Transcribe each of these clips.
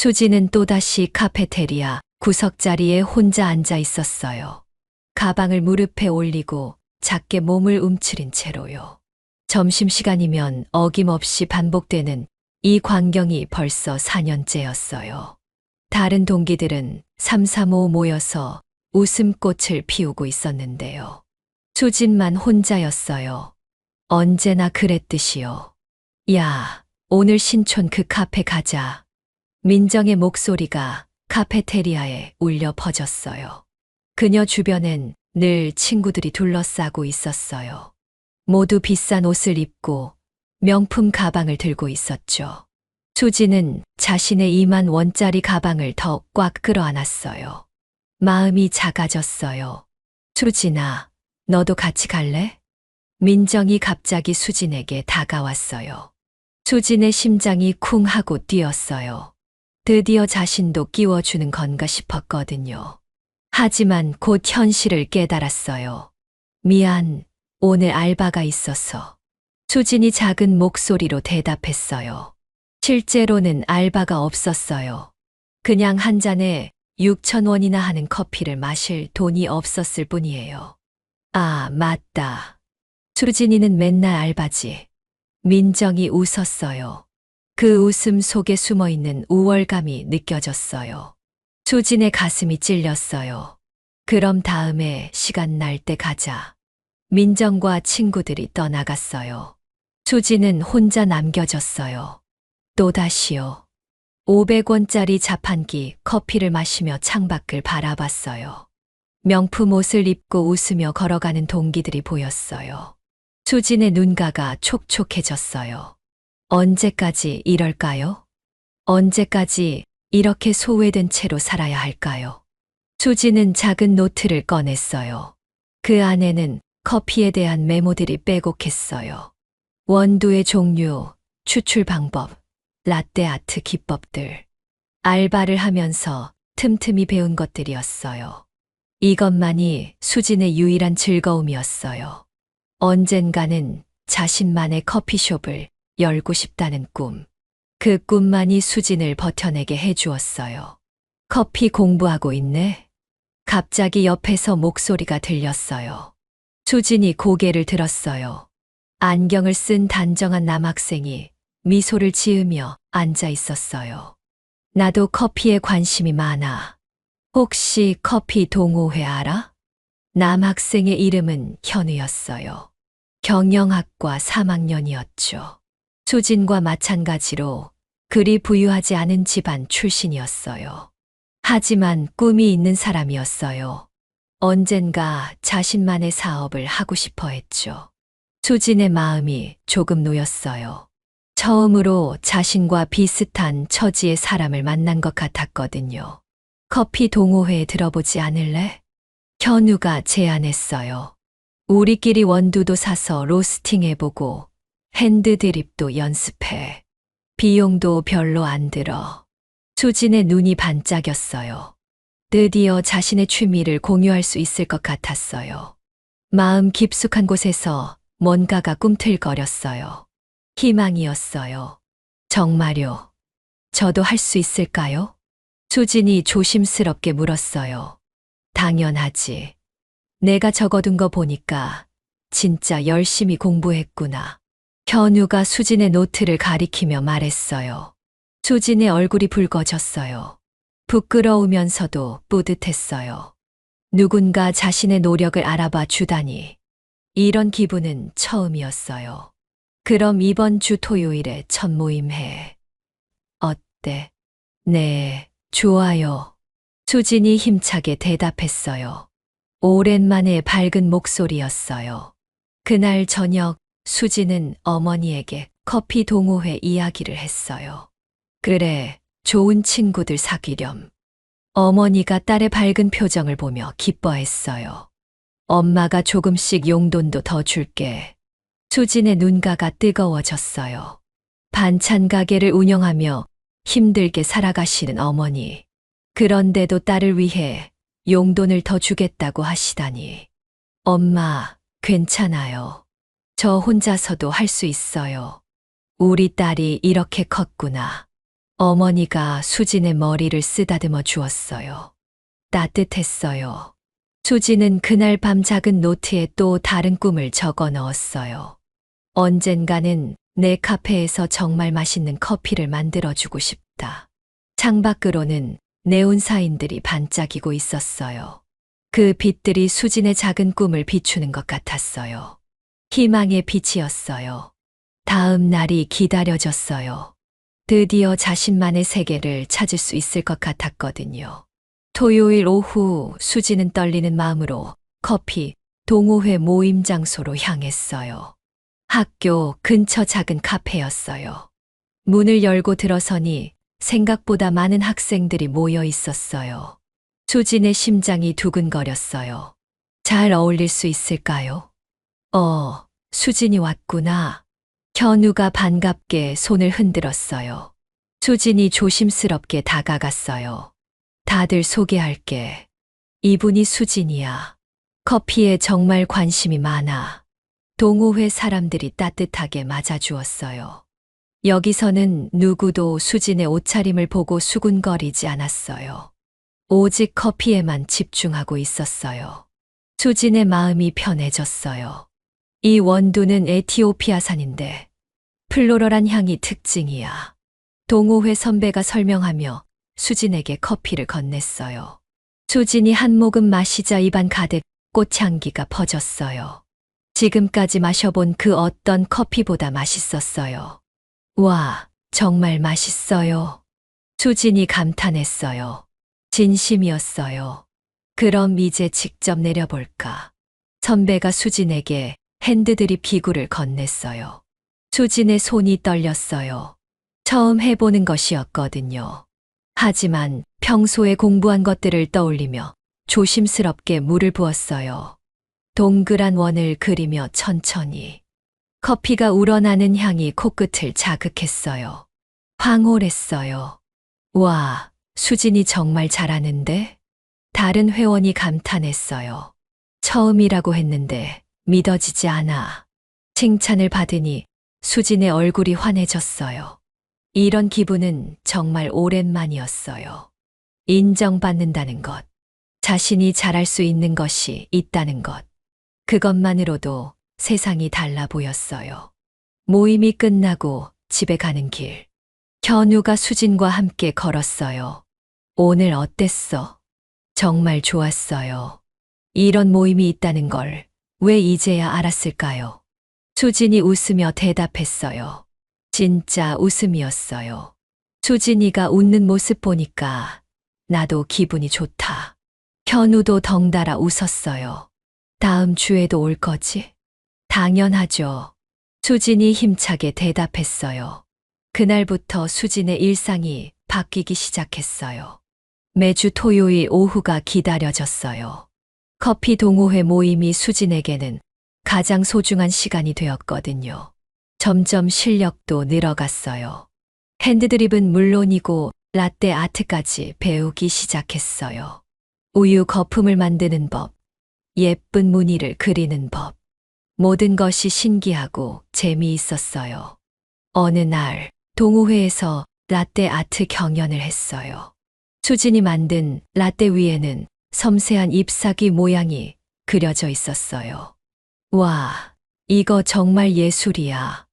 수지는 또다시 카페테리아 구석자리에 혼자 앉아 있었어요. 가방을 무릎에 올리고 작게 몸을 움츠린 채로요. 점심시간이면 어김없이 반복되는 이 광경이 벌써 4년째였어요. 다른 동기들은 삼삼오오 모여서 웃음꽃을 피우고 있었는데요. 수진만 혼자였어요. 언제나 그랬듯이요. 야, 오늘 신촌 그 카페 가자. 민정의 목소리가 카페테리아에 울려 퍼졌어요. 그녀 주변엔 늘 친구들이 둘러싸고 있었어요. 모두 비싼 옷을 입고 명품 가방을 들고 있었죠. 수지는 자신의 2만 원짜리 가방을 더 꽉 끌어안았어요. 마음이 작아졌어요. 수진아, 너도 같이 갈래? 민정이 갑자기 수진에게 다가왔어요. 수진의 심장이 쿵 하고 뛰었어요. 드디어 자신도 끼워주는 건가 싶었거든요. 하지만 곧 현실을 깨달았어요. 미안, 오늘 알바가 있어서. 수진이 작은 목소리로 대답했어요. 실제로는 알바가 없었어요. 그냥 한 잔에 6,000원이나 하는 커피를 마실 돈이 없었을 뿐이에요. 아, 맞다. 수진이는 맨날 알바지. 민정이 웃었어요. 그 웃음 속에 숨어있는 우월감이 느껴졌어요. 수진의 가슴이 찔렸어요. 그럼 다음에 시간 날 때 가자. 민정과 친구들이 떠나갔어요. 수진은 혼자 남겨졌어요. 또다시요. 500원짜리 자판기 커피를 마시며 창밖을 바라봤어요. 명품 옷을 입고 웃으며 걸어가는 동기들이 보였어요. 수진의 눈가가 촉촉해졌어요. 언제까지 이럴까요? 언제까지 이렇게 소외된 채로 살아야 할까요? 수진은 작은 노트를 꺼냈어요. 그 안에는 커피에 대한 메모들이 빼곡했어요. 원두의 종류, 추출 방법, 라떼 아트 기법들. 알바를 하면서 틈틈이 배운 것들이었어요. 이것만이 수진의 유일한 즐거움이었어요. 언젠가는 자신만의 커피숍을 열고 싶다는 꿈. 그 꿈만이 수진을 버텨내게 해주었어요. 커피 공부하고 있네? 갑자기 옆에서 목소리가 들렸어요. 수진이 고개를 들었어요. 안경을 쓴 단정한 남학생이 미소를 지으며 앉아 있었어요. 나도 커피에 관심이 많아. 혹시 커피 동호회 알아? 남학생의 이름은 현우였어요. 경영학과 3학년이었죠. 수진과 마찬가지로 그리 부유하지 않은 집안 출신이었어요. 하지만 꿈이 있는 사람이었어요. 언젠가 자신만의 사업을 하고 싶어 했죠. 수진의 마음이 조금 놓였어요. 처음으로 자신과 비슷한 처지의 사람을 만난 것 같았거든요. 커피 동호회에 들어보지 않을래? 현우가 제안했어요. 우리끼리 원두도 사서 로스팅해보고 핸드 드립도 연습해. 비용도 별로 안 들어. 수진의 눈이 반짝였어요. 드디어 자신의 취미를 공유할 수 있을 것 같았어요. 마음 깊숙한 곳에서 뭔가가 꿈틀거렸어요. 희망이었어요. 정말요. 저도 할 수 있을까요? 수진이 조심스럽게 물었어요. 당연하지. 내가 적어둔 거 보니까 진짜 열심히 공부했구나. 현우가 수진의 노트를 가리키며 말했어요. 수진의 얼굴이 붉어졌어요. 부끄러우면서도 뿌듯했어요. 누군가 자신의 노력을 알아봐 주다니. 이런 기분은 처음이었어요. 그럼 이번 주 토요일에 첫 모임 해. 어때? 네, 좋아요. 수진이 힘차게 대답했어요. 오랜만에 밝은 목소리였어요. 그날 저녁 수진은 어머니에게 커피 동호회 이야기를 했어요. 그래, 좋은 친구들 사귀렴. 어머니가 딸의 밝은 표정을 보며 기뻐했어요. 엄마가 조금씩 용돈도 더 줄게. 수진의 눈가가 뜨거워졌어요. 반찬 가게를 운영하며 힘들게 살아가시는 어머니. 그런데도 딸을 위해 용돈을 더 주겠다고 하시다니. 엄마, 괜찮아요. 저 혼자서도 할 수 있어요. 우리 딸이 이렇게 컸구나. 어머니가 수진의 머리를 쓰다듬어 주었어요. 따뜻했어요. 수진은 그날 밤 작은 노트에 또 다른 꿈을 적어 넣었어요. 언젠가는 내 카페에서 정말 맛있는 커피를 만들어주고 싶다. 창밖으로는 네온사인들이 반짝이고 있었어요. 그 빛들이 수진의 작은 꿈을 비추는 것 같았어요. 희망의 빛이었어요. 다음 날이 기다려졌어요. 드디어 자신만의 세계를 찾을 수 있을 것 같았거든요. 토요일 오후 수지는 떨리는 마음으로 커피 동호회 모임 장소로 향했어요. 학교 근처 작은 카페였어요. 문을 열고 들어서니 생각보다 많은 학생들이 모여 있었어요. 수진의 심장이 두근거렸어요. 잘 어울릴 수 있을까요? 수진이 왔구나. 현우가 반갑게 손을 흔들었어요. 수진이 조심스럽게 다가갔어요. 다들 소개할게. 이분이 수진이야. 커피에 정말 관심이 많아. 동호회 사람들이 따뜻하게 맞아주었어요. 여기서는 누구도 수진의 옷차림을 보고 수군거리지 않았어요. 오직 커피에만 집중하고 있었어요. 수진의 마음이 편해졌어요. 이 원두는 에티오피아산인데 플로럴한 향이 특징이야. 동호회 선배가 설명하며 수진에게 커피를 건넸어요. 수진이 한 모금 마시자 입안 가득 꽃향기가 퍼졌어요. 지금까지 마셔본 그 어떤 커피보다 맛있었어요. 와, 정말 맛있어요. 수진이 감탄했어요. 진심이었어요. 그럼 이제 직접 내려볼까. 선배가 수진에게 핸드드립 기구를 건넸어요. 수진의 손이 떨렸어요. 처음 해보는 것이었거든요. 하지만 평소에 공부한 것들을 떠올리며 조심스럽게 물을 부었어요. 동그란 원을 그리며 천천히. 커피가 우러나는 향이 코끝을 자극했어요. 황홀했어요. 와, 수진이 정말 잘하는데? 다른 회원이 감탄했어요. 처음이라고 했는데 믿어지지 않아. 칭찬을 받으니 수진의 얼굴이 환해졌어요. 이런 기분은 정말 오랜만이었어요. 인정받는다는 것, 자신이 잘할 수 있는 것이 있다는 것. 그것만으로도 세상이 달라 보였어요. 모임이 끝나고 집에 가는 길. 현우가 수진과 함께 걸었어요. 오늘 어땠어? 정말 좋았어요. 이런 모임이 있다는 걸 왜 이제야 알았을까요? 수진이 웃으며 대답했어요. 진짜 웃음이었어요. 수진이가 웃는 모습 보니까 나도 기분이 좋다. 현우도 덩달아 웃었어요. 다음 주에도 올 거지? 당연하죠. 수진이 힘차게 대답했어요. 그날부터 수진의 일상이 바뀌기 시작했어요. 매주 토요일 오후가 기다려졌어요. 커피 동호회 모임이 수진에게는 가장 소중한 시간이 되었거든요. 점점 실력도 늘어갔어요. 핸드드립은 물론이고 라떼 아트까지 배우기 시작했어요. 우유 거품을 만드는 법, 예쁜 무늬를 그리는 법. 모든 것이 신기하고 재미있었어요. 어느 날 동호회에서 라떼 아트 경연을 했어요. 수진이 만든 라떼 위에는 섬세한 잎사귀 모양이 그려져 있었어요. 와, 이거 정말 예술이야.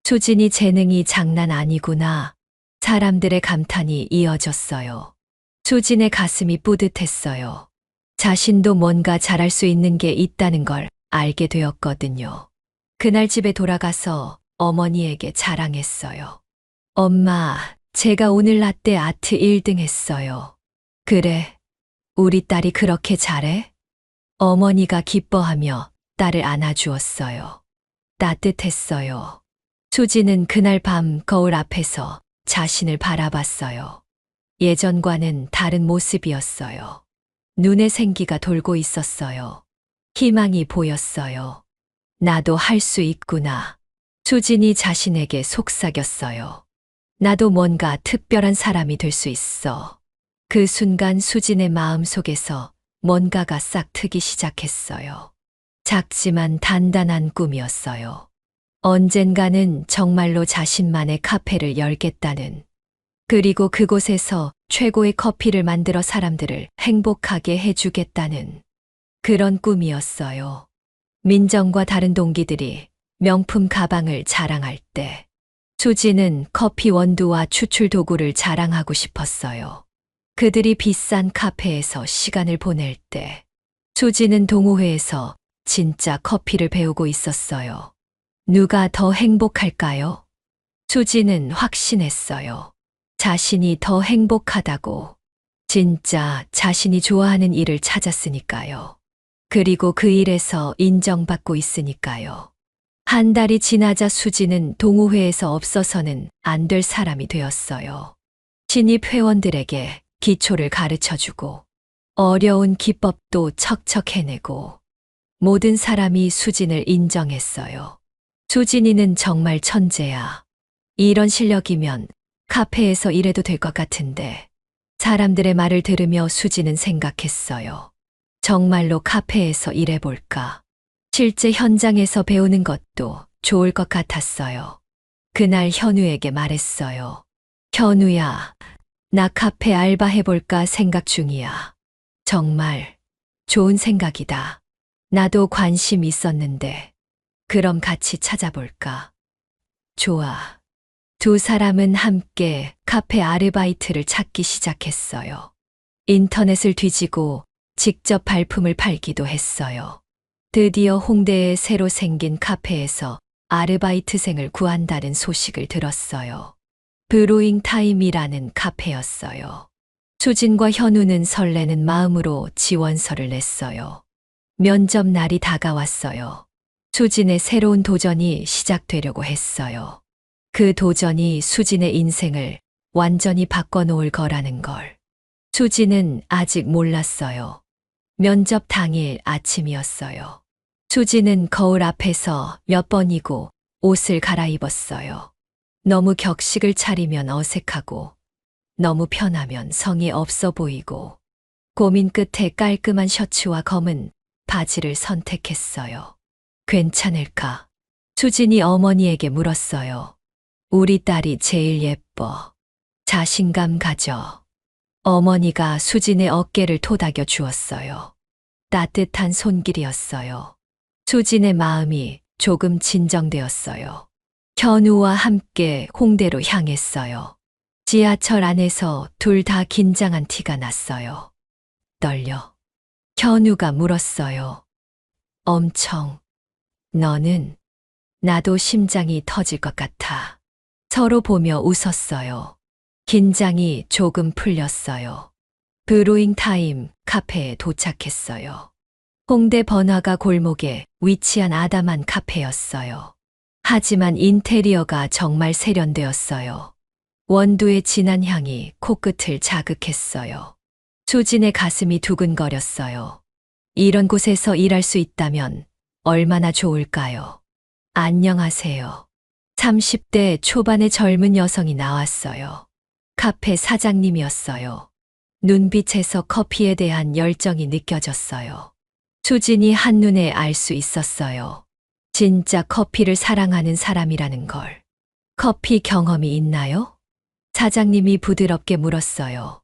수진이 재능이 장난 아니구나. 사람들의 감탄이 이어졌어요. 수진의 가슴이 뿌듯했어요. 자신도 뭔가 잘할 수 있는 게 있다는 걸 알게 되었거든요. 그날 집에 돌아가서 어머니에게 자랑했어요. 엄마, 제가 오늘 라떼 아트 1등 했어요. 그래, 우리 딸이 그렇게 잘해? 어머니가 기뻐하며 딸을 안아주었어요. 따뜻했어요. 수지는 그날 밤 거울 앞에서 자신을 바라봤어요. 예전과는 다른 모습이었어요. 눈에 생기가 돌고 있었어요. 희망이 보였어요. 나도 할 수 있구나. 수진이 자신에게 속삭였어요. 나도 뭔가 특별한 사람이 될 수 있어. 그 순간 수진의 마음 속에서 뭔가가 싹 트기 시작했어요. 작지만 단단한 꿈이었어요. 언젠가는 정말로 자신만의 카페를 열겠다는 그리고 그곳에서 최고의 커피를 만들어 사람들을 행복하게 해주겠다는 그런 꿈이었어요. 민정과 다른 동기들이 명품 가방을 자랑할 때 수지는 커피 원두와 추출 도구를 자랑하고 싶었어요. 그들이 비싼 카페에서 시간을 보낼 때 수지는 동호회에서 진짜 커피를 배우고 있었어요. 누가 더 행복할까요? 수지는 확신했어요. 자신이 더 행복하다고. 진짜 자신이 좋아하는 일을 찾았으니까요. 그리고 그 일에서 인정받고 있으니까요. 한 달이 지나자 수지는 동호회에서 없어서는 안 될 사람이 되었어요. 신입 회원들에게 기초를 가르쳐주고 어려운 기법도 척척 해내고 모든 사람이 수진을 인정했어요. 수진이는 정말 천재야. 이런 실력이면 카페에서 일해도 될 것 같은데 사람들의 말을 들으며 수지는 생각했어요. 정말로 카페에서 일해볼까? 실제 현장에서 배우는 것도 좋을 것 같았어요. 그날 현우에게 말했어요. 현우야, 나 카페 알바 해볼까 생각 중이야. 정말 좋은 생각이다. 나도 관심 있었는데. 그럼 같이 찾아볼까? 좋아. 두 사람은 함께 카페 아르바이트를 찾기 시작했어요. 인터넷을 뒤지고 직접 발품을 팔기도 했어요. 드디어 홍대에 새로 생긴 카페에서 아르바이트생을 구한다는 소식을 들었어요. 브루잉 타임이라는 카페였어요. 수진과 현우는 설레는 마음으로 지원서를 냈어요. 면접 날이 다가왔어요. 수진의 새로운 도전이 시작되려고 했어요. 그 도전이 수진의 인생을 완전히 바꿔놓을 거라는 걸. 수진은 아직 몰랐어요. 면접 당일 아침이었어요. 수진은 거울 앞에서 몇 번이고 옷을 갈아입었어요. 너무 격식을 차리면 어색하고 너무 편하면 성의 없어 보이고 고민 끝에 깔끔한 셔츠와 검은 바지를 선택했어요. 괜찮을까? 수진이 어머니에게 물었어요. 우리 딸이 제일 예뻐. 자신감 가져. 어머니가 수진의 어깨를 토닥여 주었어요. 따뜻한 손길이었어요. 수진의 마음이 조금 진정되었어요. 현우와 함께 홍대로 향했어요. 지하철 안에서 둘 다 긴장한 티가 났어요. 떨려. 현우가 물었어요. 엄청. 너는? 나도 심장이 터질 것 같아. 서로 보며 웃었어요. 긴장이 조금 풀렸어요. 브루잉 타임 카페에 도착했어요. 홍대 번화가 골목에 위치한 아담한 카페였어요. 하지만 인테리어가 정말 세련되었어요. 원두의 진한 향이 코끝을 자극했어요. 수진의 가슴이 두근거렸어요. 이런 곳에서 일할 수 있다면 얼마나 좋을까요? 안녕하세요. 30대 초반의 젊은 여성이 나왔어요. 카페 사장님이었어요. 눈빛에서 커피에 대한 열정이 느껴졌어요. 수진이 한눈에 알 수 있었어요. 진짜 커피를 사랑하는 사람이라는 걸. 커피 경험이 있나요? 사장님이 부드럽게 물었어요.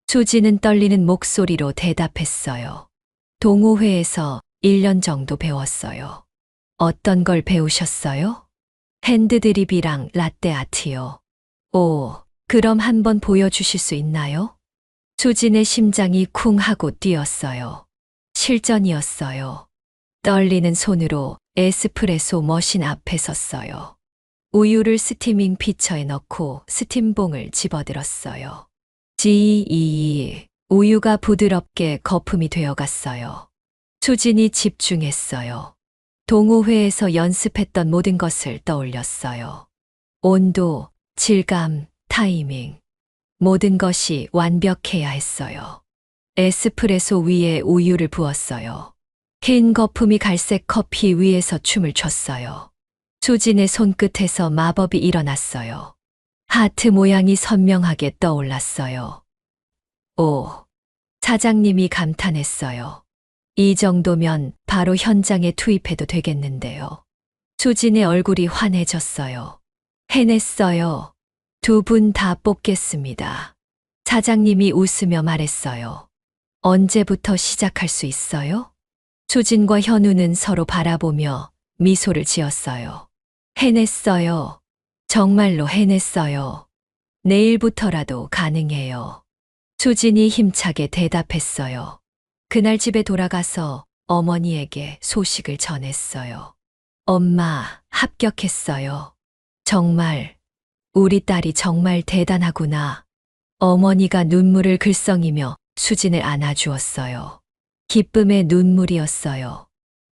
수진은 떨리는 목소리로 대답했어요. 동호회에서 1년 정도 배웠어요. 어떤 걸 배우셨어요? 핸드드립이랑 라떼 아트요. 오, 그럼 한번 보여주실 수 있나요? 수진의 심장이 쿵 하고 뛰었어요. 실전이었어요. 떨리는 손으로 에스프레소 머신 앞에 섰어요. 우유를 스티밍 피처에 넣고 스팀봉을 집어들었어요. 지이 우유가 부드럽게 거품이 되어갔어요. 수진이 집중했어요. 동호회에서 연습했던 모든 것을 떠올렸어요. 온도, 질감, 타이밍. 모든 것이 완벽해야 했어요. 에스프레소 위에 우유를 부었어요. 흰 거품이 갈색 커피 위에서 춤을 췄어요. 수진의 손끝에서 마법이 일어났어요. 하트 모양이 선명하게 떠올랐어요. 오, 사장님이 감탄했어요. 이 정도면 바로 현장에 투입해도 되겠는데요. 수진의 얼굴이 환해졌어요. 해냈어요. 두 분 다 뽑겠습니다. 사장님이 웃으며 말했어요. 언제부터 시작할 수 있어요? 수진과 현우는 서로 바라보며 미소를 지었어요. 해냈어요. 정말로 해냈어요. 내일부터라도 가능해요. 수진이 힘차게 대답했어요. 그날 집에 돌아가서 어머니에게 소식을 전했어요. 엄마, 합격했어요. 정말, 우리 딸이 정말 대단하구나. 어머니가 눈물을 글썽이며 수진을 안아주었어요. 기쁨의 눈물이었어요.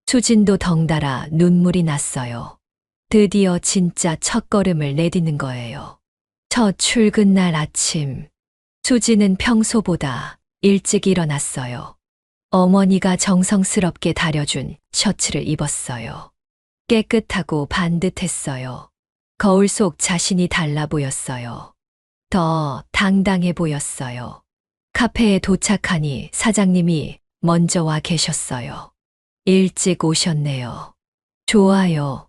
수진도 덩달아 눈물이 났어요. 드디어 진짜 첫걸음을 내딛는 거예요. 첫 출근날 아침, 수진은 평소보다 일찍 일어났어요. 어머니가 정성스럽게 다려준 셔츠를 입었어요. 깨끗하고 반듯했어요. 거울 속 자신이 달라 보였어요. 더 당당해 보였어요. 카페에 도착하니 사장님이 먼저 와 계셨어요. 일찍 오셨네요. 좋아요.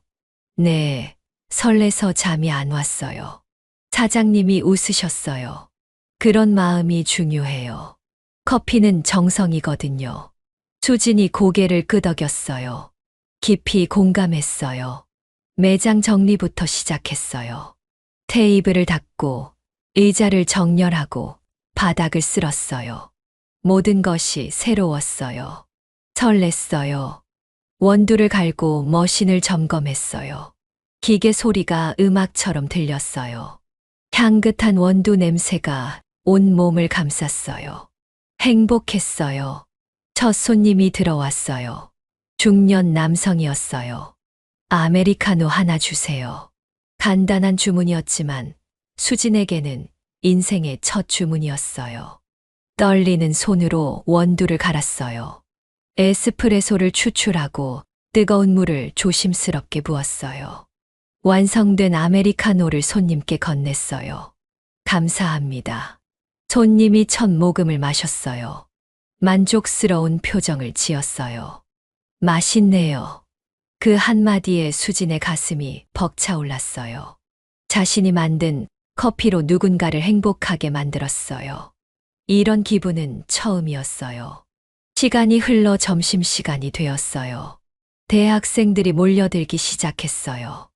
네, 설레서 잠이 안 왔어요. 사장님이 웃으셨어요. 그런 마음이 중요해요. 커피는 정성이거든요. 수진이 고개를 끄덕였어요. 깊이 공감했어요. 매장 정리부터 시작했어요. 테이블을 닦고 의자를 정렬하고 바닥을 쓸었어요. 모든 것이 새로웠어요. 설렜어요. 원두를 갈고 머신을 점검했어요. 기계 소리가 음악처럼 들렸어요. 향긋한 원두 냄새가 온 몸을 감쌌어요. 행복했어요. 첫 손님이 들어왔어요. 중년 남성이었어요. 아메리카노 하나 주세요. 간단한 주문이었지만 수진에게는 인생의 첫 주문이었어요. 떨리는 손으로 원두를 갈았어요. 에스프레소를 추출하고 뜨거운 물을 조심스럽게 부었어요. 완성된 아메리카노를 손님께 건넸어요. 감사합니다. 손님이 첫 모금을 마셨어요. 만족스러운 표정을 지었어요. 맛있네요. 그 한마디에 수진의 가슴이 벅차올랐어요. 자신이 만든 커피로 누군가를 행복하게 만들었어요. 이런 기분은 처음이었어요. 시간이 흘러 점심시간이 되었어요. 대학생들이 몰려들기 시작했어요.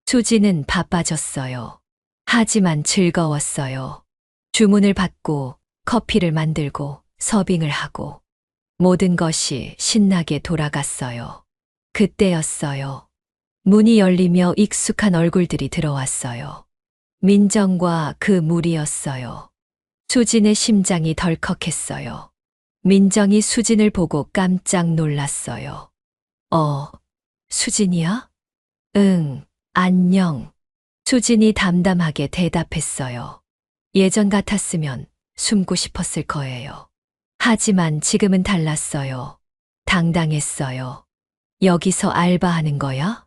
수지는 바빠졌어요. 하지만 즐거웠어요. 주문을 받고 커피를 만들고 서빙을 하고 모든 것이 신나게 돌아갔어요. 그때였어요. 문이 열리며 익숙한 얼굴들이 들어왔어요. 민정과 그 무리였어요. 수진의 심장이 덜컥했어요. 민정이 수진을 보고 깜짝 놀랐어요. 수진이야? 응, 안녕. 수진이 담담하게 대답했어요. 예전 같았으면 숨고 싶었을 거예요. 하지만 지금은 달랐어요. 당당했어요. 여기서 알바하는 거야?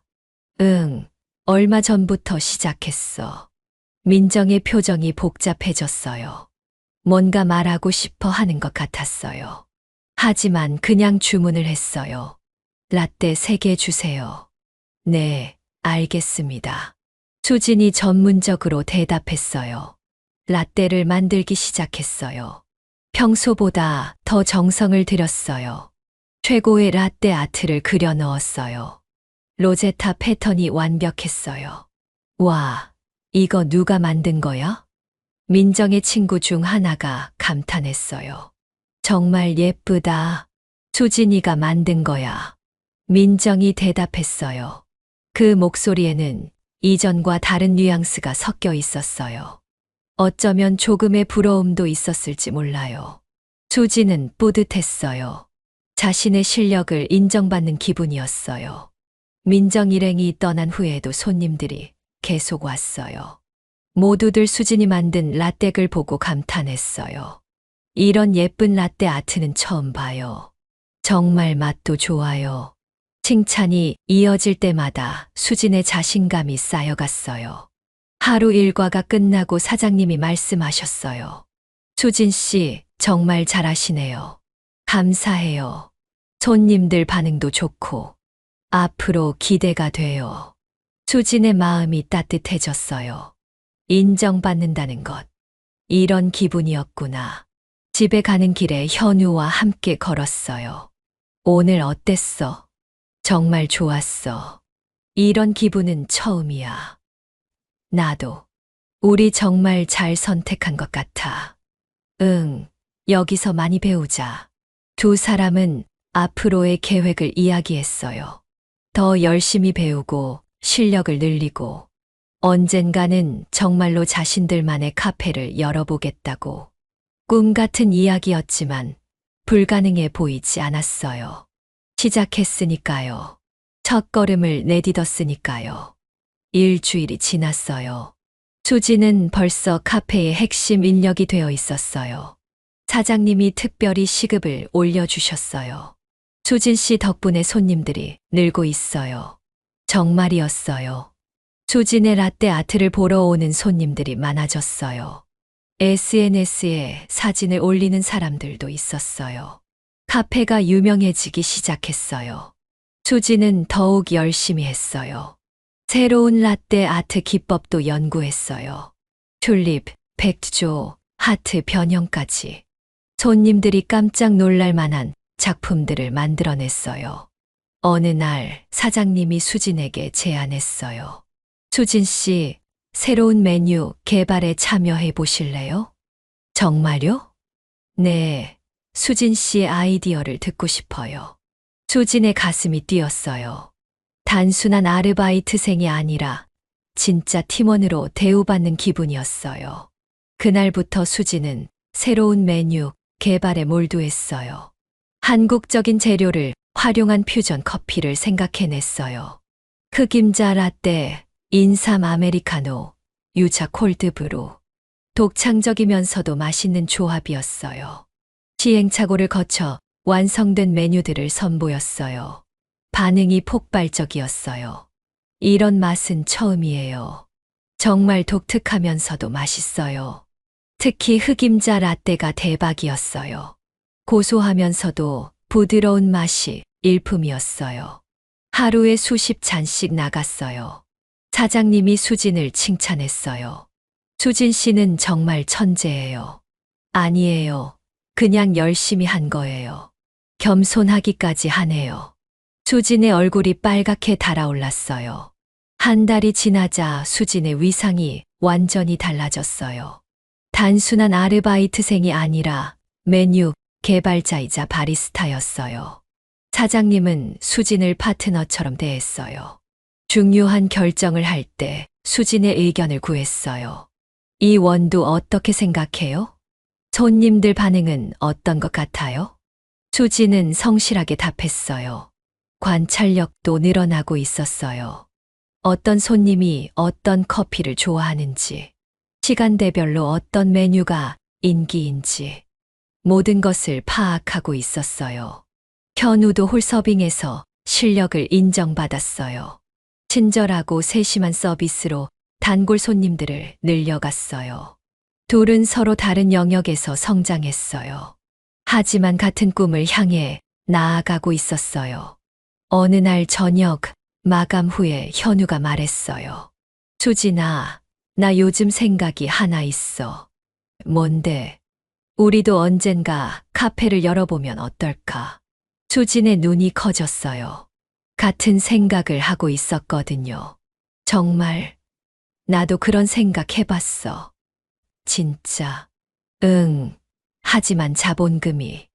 응, 얼마 전부터 시작했어. 민정의 표정이 복잡해졌어요. 뭔가 말하고 싶어 하는 것 같았어요. 하지만 그냥 주문을 했어요. 라떼 3개 주세요. 네, 알겠습니다. 수진이 전문적으로 대답했어요. 라떼를 만들기 시작했어요. 평소보다 더 정성을 들였어요. 최고의 라떼 아트를 그려 넣었어요. 로제타 패턴이 완벽했어요. 와, 이거 누가 만든 거야? 민정의 친구 중 하나가 감탄했어요. 정말 예쁘다. 수진이가 만든 거야. 민정이 대답했어요. 그 목소리에는 이전과 다른 뉘앙스가 섞여 있었어요. 어쩌면 조금의 부러움도 있었을지 몰라요. 수진은 뿌듯했어요. 자신의 실력을 인정받는 기분이었어요. 민정 일행이 떠난 후에도 손님들이 계속 왔어요. 모두들 수진이 만든 라떼를 보고 감탄했어요. 이런 예쁜 라떼 아트는 처음 봐요. 정말 맛도 좋아요. 칭찬이 이어질 때마다 수진의 자신감이 쌓여갔어요. 하루 일과가 끝나고 사장님이 말씀하셨어요. 수진 씨, 정말 잘하시네요. 감사해요. 손님들 반응도 좋고 앞으로 기대가 돼요. 수진의 마음이 따뜻해졌어요. 인정받는다는 것. 이런 기분이었구나. 집에 가는 길에 현우와 함께 걸었어요. 오늘 어땠어? 정말 좋았어. 이런 기분은 처음이야. 나도. 우리 정말 잘 선택한 것 같아. 응, 여기서 많이 배우자. 두 사람은 앞으로의 계획을 이야기했어요. 더 열심히 배우고 실력을 늘리고 언젠가는 정말로 자신들만의 카페를 열어보겠다고. 꿈 같은 이야기였지만 불가능해 보이지 않았어요. 시작했으니까요. 첫걸음을 내딛었으니까요. 일주일이 지났어요. 수지는 벌써 카페의 핵심 인력이 되어 있었어요. 사장님이 특별히 시급을 올려주셨어요. 수진 씨 덕분에 손님들이 늘고 있어요. 정말이었어요. 수진의 라떼 아트를 보러 오는 손님들이 많아졌어요. SNS에 사진을 올리는 사람들도 있었어요. 카페가 유명해지기 시작했어요. 수지는 더욱 열심히 했어요. 새로운 라떼 아트 기법도 연구했어요. 튤립, 백조, 하트 변형까지. 손님들이 깜짝 놀랄 만한 작품들을 만들어냈어요. 어느 날 사장님이 수진에게 제안했어요. 수진 씨, 새로운 메뉴 개발에 참여해 보실래요? 정말요? 네, 수진 씨의 아이디어를 듣고 싶어요. 수진의 가슴이 뛰었어요. 단순한 아르바이트생이 아니라 진짜 팀원으로 대우받는 기분이었어요. 그날부터 수진은 새로운 메뉴 개발에 몰두했어요. 한국적인 재료를 활용한 퓨전 커피를 생각해냈어요. 흑임자 라떼, 인삼 아메리카노, 유자 콜드브루. 독창적이면서도 맛있는 조합이었어요. 시행착오를 거쳐 완성된 메뉴들을 선보였어요. 반응이 폭발적이었어요. 이런 맛은 처음이에요. 정말 독특하면서도 맛있어요. 특히 흑임자 라떼가 대박이었어요. 고소하면서도 부드러운 맛이 일품이었어요. 하루에 수십 잔씩 나갔어요. 사장님이 수진을 칭찬했어요. 수진 씨는 정말 천재예요. 아니에요. 그냥 열심히 한 거예요. 겸손하기까지 하네요. 수진의 얼굴이 빨갛게 달아올랐어요. 한 달이 지나자 수진의 위상이 완전히 달라졌어요. 단순한 아르바이트생이 아니라 메뉴 개발자이자 바리스타였어요. 사장님은 수진을 파트너처럼 대했어요. 중요한 결정을 할 때 수진의 의견을 구했어요. 이 원두 어떻게 생각해요? 손님들 반응은 어떤 것 같아요? 수진은 성실하게 답했어요. 관찰력도 늘어나고 있었어요. 어떤 손님이 어떤 커피를 좋아하는지, 시간대별로 어떤 메뉴가 인기인지, 모든 것을 파악하고 있었어요. 현우도 홀서빙에서 실력을 인정받았어요. 친절하고 세심한 서비스로 단골 손님들을 늘려갔어요. 둘은 서로 다른 영역에서 성장했어요. 하지만 같은 꿈을 향해 나아가고 있었어요. 어느 날 저녁 마감 후에 현우가 말했어요. 수진아, 나 요즘 생각이 하나 있어. 뭔데? 우리도 언젠가 카페를 열어보면 어떨까? 수진의 눈이 커졌어요. 같은 생각을 하고 있었거든요. 정말, 나도 그런 생각 해봤어. 진짜. 응. 하지만 자본금이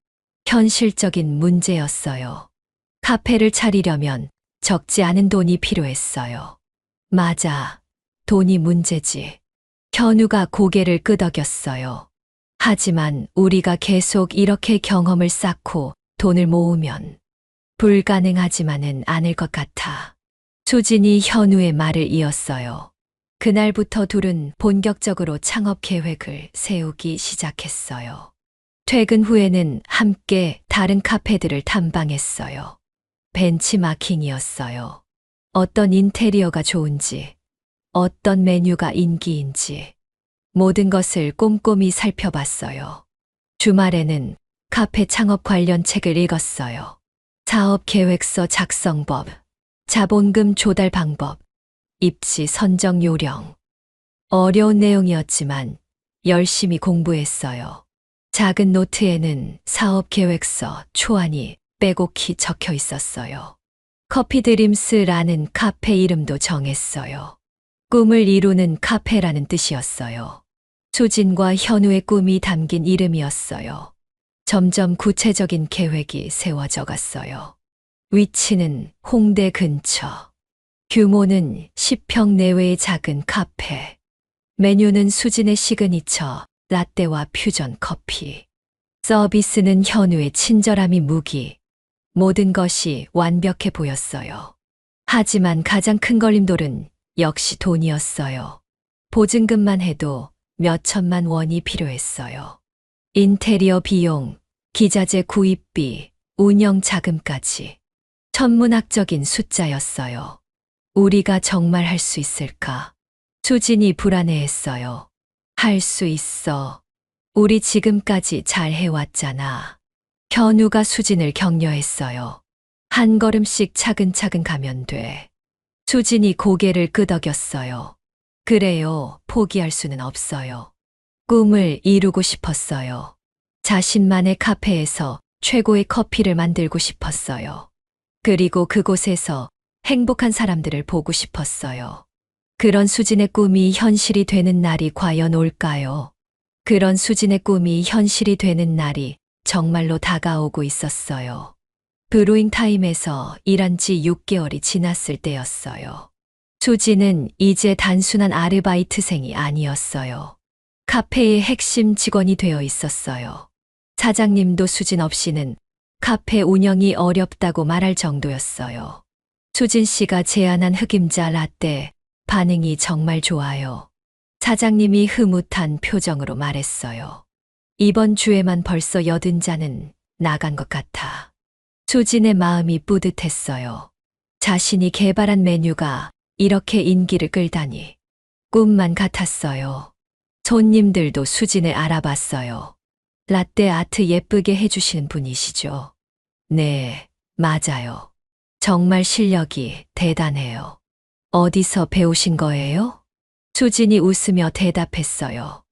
현실적인 문제였어요. 카페를 차리려면 적지 않은 돈이 필요했어요. 맞아. 돈이 문제지. 현우가 고개를 끄덕였어요. 하지만 우리가 계속 이렇게 경험을 쌓고 돈을 모으면 불가능하지만은 않을 것 같아. 수진이 현우의 말을 이었어요. 그날부터 둘은 본격적으로 창업 계획을 세우기 시작했어요. 퇴근 후에는 함께 다른 카페들을 탐방했어요. 벤치마킹이었어요. 어떤 인테리어가 좋은지, 어떤 메뉴가 인기인지, 모든 것을 꼼꼼히 살펴봤어요. 주말에는 카페 창업 관련 책을 읽었어요. 사업 계획서 작성법, 자본금 조달 방법, 입지 선정 요령. 어려운 내용이었지만 열심히 공부했어요. 작은 노트에는 사업 계획서, 초안이 빼곡히 적혀 있었어요. 커피 드림스라는 카페 이름도 정했어요. 꿈을 이루는 카페라는 뜻이었어요. 수진과 현우의 꿈이 담긴 이름이었어요. 점점 구체적인 계획이 세워져 갔어요. 위치는 홍대 근처. 규모는 10평 내외의 작은 카페. 메뉴는 수진의 시그니처, 라떼와 퓨전 커피. 서비스는 현우의 친절함이 무기. 모든 것이 완벽해 보였어요. 하지만 가장 큰 걸림돌은 역시 돈이었어요. 보증금만 해도 몇 천만 원이 필요했어요. 인테리어 비용, 기자재 구입비, 운영 자금까지. 천문학적인 숫자였어요. 우리가 정말 할 수 있을까? 수진이 불안해했어요. 할 수 있어. 우리 지금까지 잘 해왔잖아. 현우가 수진을 격려했어요. 한 걸음씩 차근차근 가면 돼. 수진이 고개를 끄덕였어요. 그래요, 포기할 수는 없어요. 꿈을 이루고 싶었어요. 자신만의 카페에서 최고의 커피를 만들고 싶었어요. 그리고 그곳에서 행복한 사람들을 보고 싶었어요. 그런 수진의 꿈이 현실이 되는 날이 과연 올까요? 그런 수진의 꿈이 현실이 되는 날이 정말로 다가오고 있었어요. 브루잉 타임에서 일한 지 6개월이 지났을 때였어요. 수진은 이제 단순한 아르바이트생이 아니었어요. 카페의 핵심 직원이 되어 있었어요. 사장님도 수진 없이는 카페 운영이 어렵다고 말할 정도였어요. 수진 씨가 제안한 흑임자 라떼, 반응이 정말 좋아요. 사장님이 흐뭇한 표정으로 말했어요. 이번 주에만 벌써 80잔은 나간 것 같아. 수진의 마음이 뿌듯했어요. 자신이 개발한 메뉴가 이렇게 인기를 끌다니. 꿈만 같았어요. 손님들도 수진을 알아봤어요. 라떼 아트 예쁘게 해주시는 분이시죠? 네, 맞아요. 정말 실력이 대단해요. 어디서 배우신 거예요? 수진이 웃으며 대답했어요.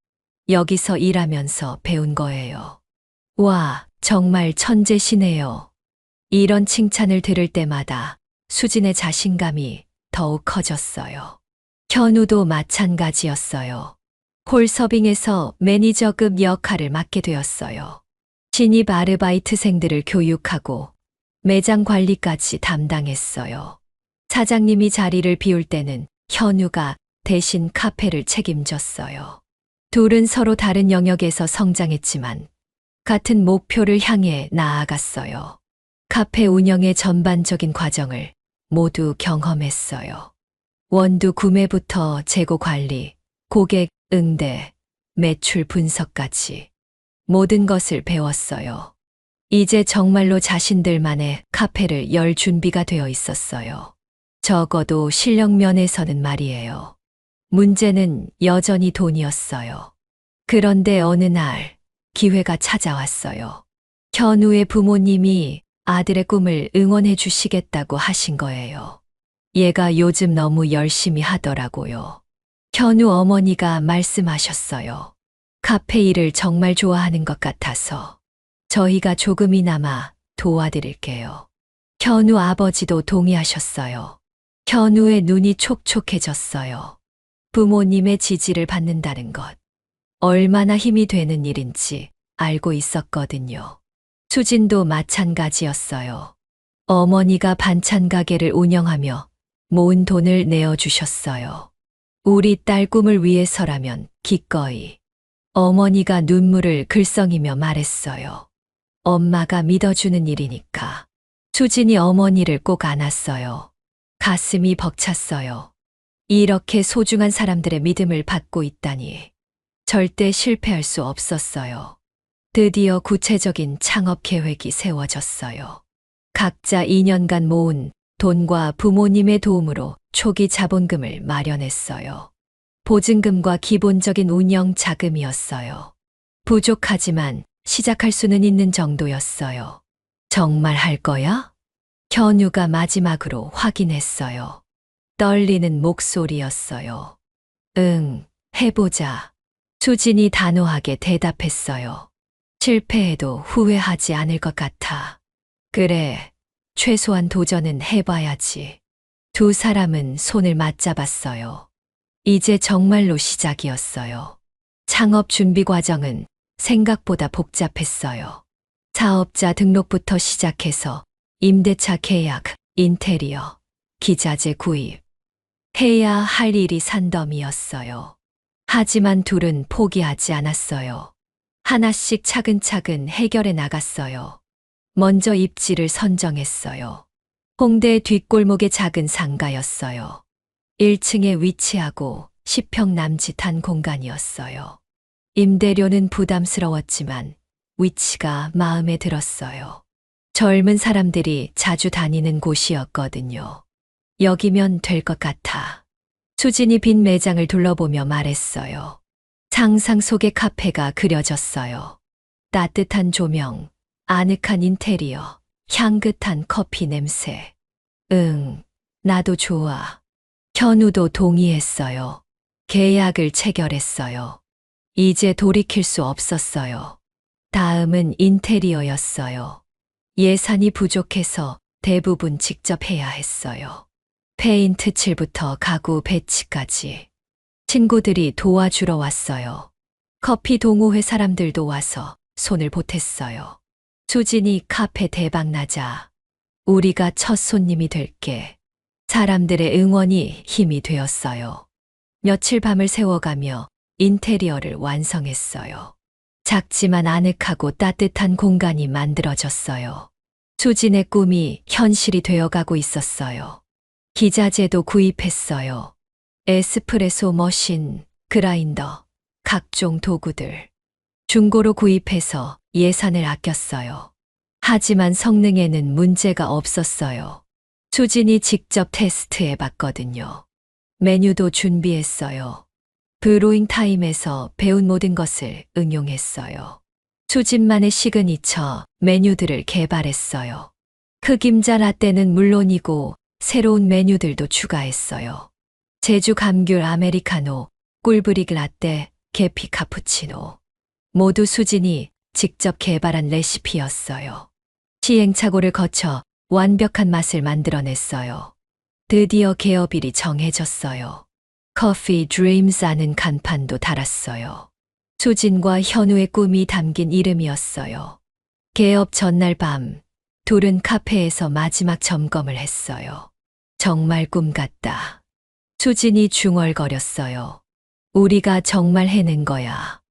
여기서 일하면서 배운 거예요. 와, 정말 천재시네요. 이런 칭찬을 들을 때마다 수진의 자신감이 더욱 커졌어요. 현우도 마찬가지였어요. 홀서빙에서 매니저급 역할을 맡게 되었어요. 신입 아르바이트생들을 교육하고 매장 관리까지 담당했어요. 사장님이 자리를 비울 때는 현우가 대신 카페를 책임졌어요. 둘은 서로 다른 영역에서 성장했지만 같은 목표를 향해 나아갔어요. 카페 운영의 전반적인 과정을 모두 경험했어요. 원두 구매부터 재고 관리, 고객 응대, 매출 분석까지 모든 것을 배웠어요. 이제 정말로 자신들만의 카페를 열 준비가 되어 있었어요. 적어도 실력 면에서는 말이에요. 문제는 여전히 돈이었어요. 그런데 어느 날 기회가 찾아왔어요. 현우의 부모님이 아들의 꿈을 응원해 주시겠다고 하신 거예요. 얘가 요즘 너무 열심히 하더라고요. 현우 어머니가 말씀하셨어요. 카페 일을 정말 좋아하는 것 같아서 저희가 조금이나마 도와드릴게요. 현우 아버지도 동의하셨어요. 현우의 눈이 촉촉해졌어요. 부모님의 지지를 받는다는 것. 얼마나 힘이 되는 일인지 알고 있었거든요. 수진도 마찬가지였어요. 어머니가 반찬 가게를 운영하며 모은 돈을 내어주셨어요. 우리 딸 꿈을 위해서라면 기꺼이. 어머니가 눈물을 글썽이며 말했어요. 엄마가 믿어주는 일이니까. 수진이 어머니를 꼭 안았어요. 가슴이 벅찼어요. 이렇게 소중한 사람들의 믿음을 받고 있다니. 절대 실패할 수 없었어요. 드디어 구체적인 창업 계획이 세워졌어요. 각자 2년간 모은 돈과 부모님의 도움으로 초기 자본금을 마련했어요. 보증금과 기본적인 운영 자금이었어요. 부족하지만 시작할 수는 있는 정도였어요. 정말 할 거야? 현우가 마지막으로 확인했어요. 떨리는 목소리였어요. 응, 해보자. 수진이 단호하게 대답했어요. 실패해도 후회하지 않을 것 같아. 그래, 최소한 도전은 해봐야지. 두 사람은 손을 맞잡았어요. 이제 정말로 시작이었어요. 창업 준비 과정은 생각보다 복잡했어요. 사업자 등록부터 시작해서 임대차 계약, 인테리어, 기자재 구입. 해야 할 일이 산더미였어요. 하지만 둘은 포기하지 않았어요. 하나씩 차근차근 해결해 나갔어요. 먼저 입지를 선정했어요. 홍대 뒷골목의 작은 상가였어요. 1층에 위치하고 10평 남짓한 공간이었어요. 임대료는 부담스러웠지만 위치가 마음에 들었어요. 젊은 사람들이 자주 다니는 곳이었거든요. 여기면 될 것 같아. 수진이 빈 매장을 둘러보며 말했어요. 상상 속의 카페가 그려졌어요. 따뜻한 조명, 아늑한 인테리어, 향긋한 커피 냄새. 응, 나도 좋아. 현우도 동의했어요. 계약을 체결했어요. 이제 돌이킬 수 없었어요. 다음은 인테리어였어요. 예산이 부족해서 대부분 직접 해야 했어요. 페인트 칠부터 가구 배치까지. 친구들이 도와주러 왔어요. 커피 동호회 사람들도 와서 손을 보탰어요. 수진이 카페 대박 나자. 우리가 첫 손님이 될게. 사람들의 응원이 힘이 되었어요. 며칠 밤을 새워가며 인테리어를 완성했어요. 작지만 아늑하고 따뜻한 공간이 만들어졌어요. 수진의 꿈이 현실이 되어가고 있었어요. 기자재도 구입했어요. 에스프레소 머신, 그라인더, 각종 도구들. 중고로 구입해서 예산을 아꼈어요. 하지만 성능에는 문제가 없었어요. 수진이 직접 테스트해 봤거든요. 메뉴도 준비했어요. 브로잉 타임에서 배운 모든 것을 응용했어요. 수진만의 시그니처 메뉴들을 개발했어요. 흑임자 라떼는 물론이고 새로운 메뉴들도 추가했어요. 제주 감귤 아메리카노, 꿀브릭 라떼, 계피 카푸치노. 모두 수진이 직접 개발한 레시피였어요. 시행착오를 거쳐 완벽한 맛을 만들어냈어요. 드디어 개업일이 정해졌어요. 커피 드림스라는 간판도 달았어요. 수진과 현우의 꿈이 담긴 이름이었어요. 개업 전날 밤, 둘은 카페에서 마지막 점검을 했어요. 정말 꿈 같다. 수진이 중얼거렸어요. 우리가 정말 해낸 거야.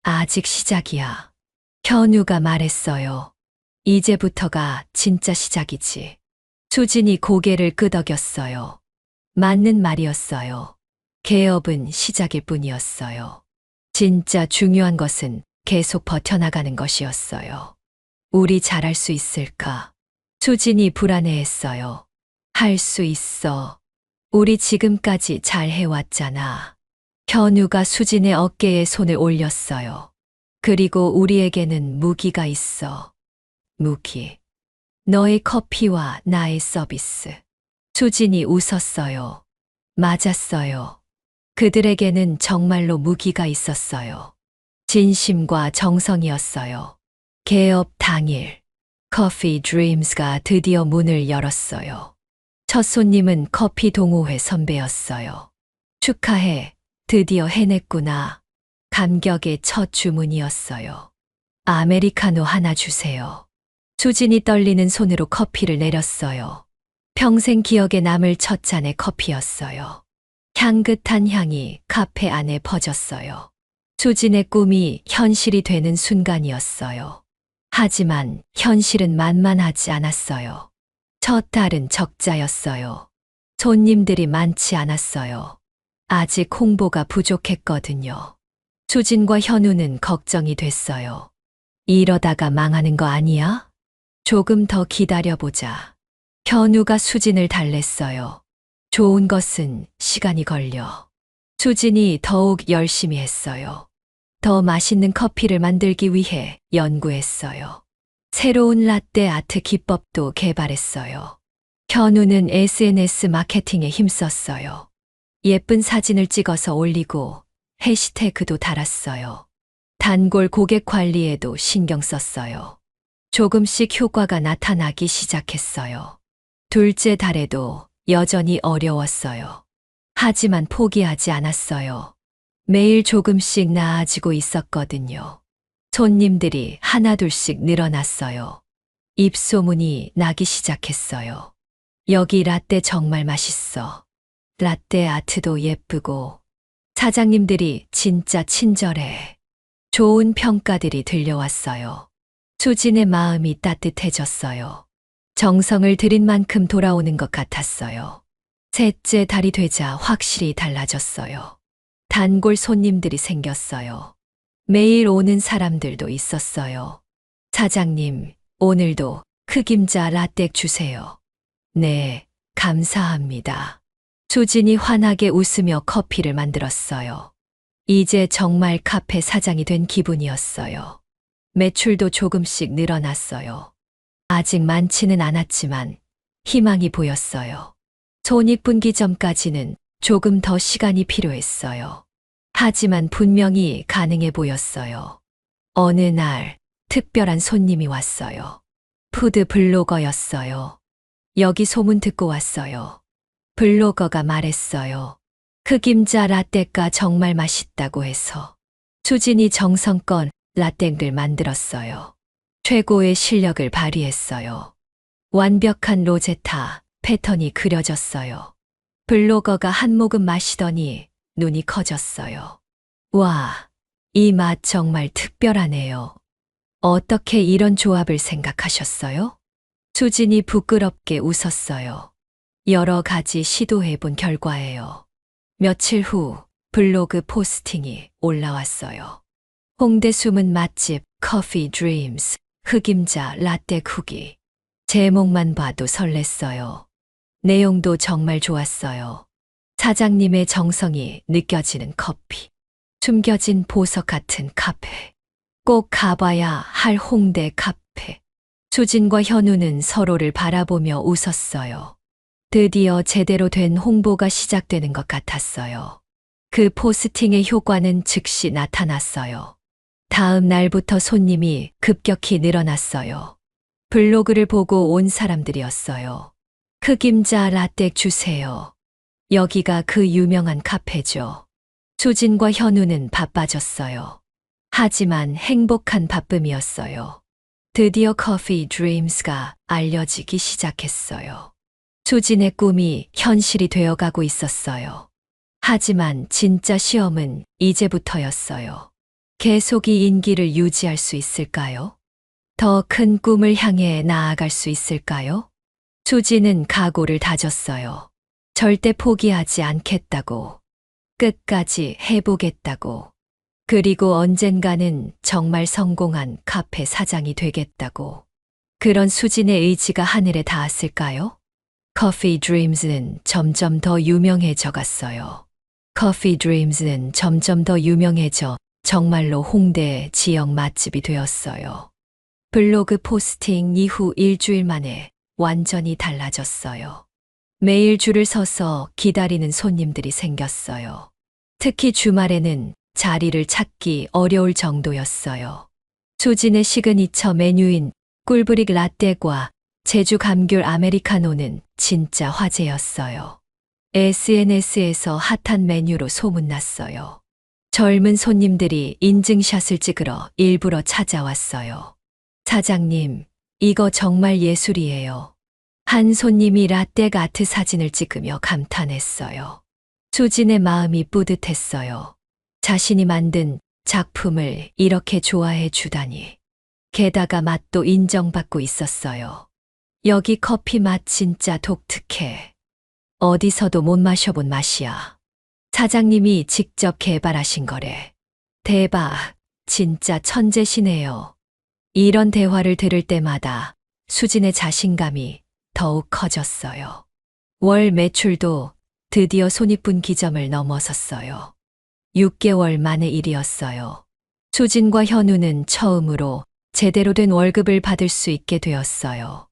아직 시작이야. 현우가 말했어요. 이제부터가 진짜 시작이지. 수진이 고개를 끄덕였어요. 맞는 말이었어요. 개업은 시작일 뿐이었어요. 진짜 중요한 것은 계속 버텨나가는 것이었어요. 우리 잘할 수 있을까? 수진이 불안해했어요. 할 수 있어. 우리 지금까지 잘 해왔잖아. 현우가 수진의 어깨에 손을 올렸어요. 그리고 우리에게는 무기가 있어. 무기. 너의 커피와 나의 서비스. 수진이 웃었어요. 맞았어요. 그들에게는 정말로 무기가 있었어요. 진심과 정성이었어요. 개업 당일, 커피 드림스가 드디어 문을 열었어요. 첫 손님은 커피 동호회 선배였어요. 축하해, 드디어 해냈구나. 감격의 첫 주문이었어요. 아메리카노 하나 주세요. 수진이 떨리는 손으로 커피를 내렸어요. 평생 기억에 남을 첫 잔의 커피였어요. 향긋한 향이 카페 안에 퍼졌어요. 수진의 꿈이 현실이 되는 순간이었어요. 하지만 현실은 만만하지 않았어요. 첫 달은 적자였어요. 손님들이 많지 않았어요. 아직 홍보가 부족했거든요. 수진과 현우는 걱정이 됐어요. 이러다가 망하는 거 아니야? 조금 더 기다려보자. 현우가 수진을 달랬어요. 좋은 것은 시간이 걸려. 수진이 더욱 열심히 했어요. 더 맛있는 커피를 만들기 위해 연구했어요. 새로운 라떼 아트 기법도 개발했어요. 현우는 SNS 마케팅에 힘썼어요. 예쁜 사진을 찍어서 올리고 해시태그도 달았어요. 단골 고객 관리에도 신경 썼어요. 조금씩 효과가 나타나기 시작했어요. 둘째 달에도 여전히 어려웠어요. 하지만 포기하지 않았어요. 매일 조금씩 나아지고 있었거든요. 손님들이 하나둘씩 늘어났어요. 입소문이 나기 시작했어요. 여기 라떼 정말 맛있어. 라떼 아트도 예쁘고 사장님들이 진짜 친절해. 좋은 평가들이 들려왔어요. 수진의 마음이 따뜻해졌어요. 정성을 들인 만큼 돌아오는 것 같았어요. 셋째 달이 되자 확실히 달라졌어요. 단골 손님들이 생겼어요. 매일 오는 사람들도 있었어요. 사장님, 오늘도 흑임자 라떼 주세요. 네, 감사합니다. 수진이 환하게 웃으며 커피를 만들었어요. 이제 정말 카페 사장이 된 기분이었어요. 매출도 조금씩 늘어났어요. 아직 많지는 않았지만 희망이 보였어요. 손익분기 전까지는 조금 더 시간이 필요했어요. 하지만 분명히 가능해 보였어요. 어느 날 특별한 손님이 왔어요. 푸드 블로거였어요. 여기 소문 듣고 왔어요. 블로거가 말했어요. 흑임자 라떼가 정말 맛있다고 해서. 수진이 정성껏 라떼를 만들었어요. 최고의 실력을 발휘했어요. 완벽한 로제타 패턴이 그려졌어요. 블로거가 한 모금 마시더니 눈이 커졌어요. 와, 이 맛 정말 특별하네요. 어떻게 이런 조합을 생각하셨어요? 수진이 부끄럽게 웃었어요. 여러 가지 시도해 본 결과예요. 며칠 후 블로그 포스팅이 올라왔어요. 홍대 숨은 맛집 커피 드림스 흑임자 라떼 쿠키. 제목만 봐도 설렜어요. 내용도 정말 좋았어요. 사장님의 정성이 느껴지는 커피. 숨겨진 보석 같은 카페. 꼭 가봐야 할 홍대 카페. 수진과 현우는 서로를 바라보며 웃었어요. 드디어 제대로 된 홍보가 시작되는 것 같았어요. 그 포스팅의 효과는 즉시 나타났어요. 다음 날부터 손님이 급격히 늘어났어요. 블로그를 보고 온 사람들이었어요. 흑임자 라떼 주세요. 여기가 그 유명한 카페죠. 수진과 현우는 바빠졌어요. 하지만 행복한 바쁨이었어요. 드디어 커피 드림스가 알려지기 시작했어요. 수진의 꿈이 현실이 되어가고 있었어요. 하지만 진짜 시험은 이제부터였어요. 계속 이 인기를 유지할 수 있을까요? 더 큰 꿈을 향해 나아갈 수 있을까요? 수진은 각오를 다졌어요. 절대 포기하지 않겠다고. 끝까지 해보겠다고. 그리고 언젠가는 정말 성공한 카페 사장이 되겠다고. 그런 수진의 의지가 하늘에 닿았을까요? 커피 드림즈는 점점 더 유명해져 갔어요. 커피 드림즈는 점점 더 유명해져 정말로 홍대 지역 맛집이 되었어요. 블로그 포스팅 이후 일주일 만에 완전히 달라졌어요. 매일 줄을 서서 기다리는 손님들이 생겼어요. 특히 주말에는 자리를 찾기 어려울 정도였어요. 수진의 시그니처 메뉴인 꿀브릭 라떼과 제주 감귤 아메리카노는 진짜 화제였어요. SNS에서 핫한 메뉴로 소문났어요. 젊은 손님들이 인증샷을 찍으러 일부러 찾아왔어요. 사장님, 이거 정말 예술이에요. 한 손님이 라떼 아트 사진을 찍으며 감탄했어요. 수진의 마음이 뿌듯했어요. 자신이 만든 작품을 이렇게 좋아해 주다니. 게다가 맛도 인정받고 있었어요. 여기 커피 맛 진짜 독특해. 어디서도 못 마셔본 맛이야. 사장님이 직접 개발하신 거래. 대박, 진짜 천재시네요. 이런 대화를 들을 때마다 수진의 자신감이 더욱 커졌어요. 월 매출도 드디어 손익분기점을 넘어섰어요. 6개월 만의 일이었어요. 수진과 현우는 처음으로 제대로 된 월급을 받을 수 있게 되었어요.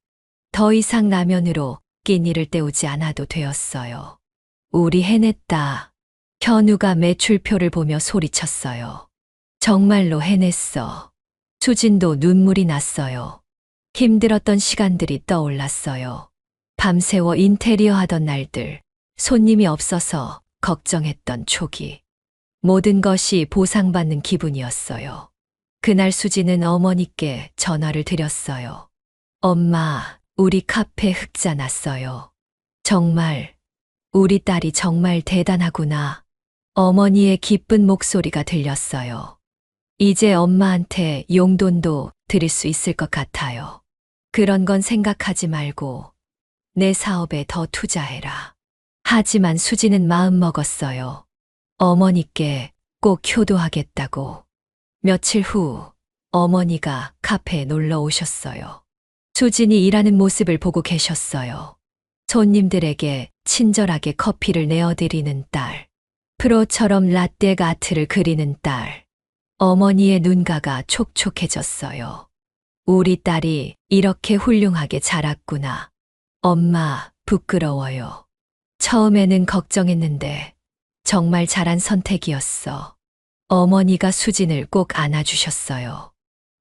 더 이상 라면으로 끼니를 때우지 않아도 되었어요. 우리 해냈다. 현우가 매출표를 보며 소리쳤어요. 정말로 해냈어. 수진도 눈물이 났어요. 힘들었던 시간들이 떠올랐어요. 밤새워 인테리어 하던 날들, 손님이 없어서 걱정했던 초기. 모든 것이 보상받는 기분이었어요. 그날 수지는 어머니께 전화를 드렸어요. 엄마, 우리 카페 흑자 났어요. 정말, 우리 딸이 정말 대단하구나. 어머니의 기쁜 목소리가 들렸어요. 이제 엄마한테 용돈도 드릴 수 있을 것 같아요. 그런 건 생각하지 말고 내 사업에 더 투자해라. 하지만 수지는 마음 먹었어요. 어머니께 꼭 효도하겠다고. 며칠 후 어머니가 카페에 놀러 오셨어요. 수진이 일하는 모습을 보고 계셨어요. 손님들에게 친절하게 커피를 내어드리는 딸. 프로처럼 라떼 아트를 그리는 딸. 어머니의 눈가가 촉촉해졌어요. 우리 딸이 이렇게 훌륭하게 자랐구나. 엄마, 부끄러워요. 처음에는 걱정했는데 정말 잘한 선택이었어. 어머니가 수진을 꼭 안아주셨어요.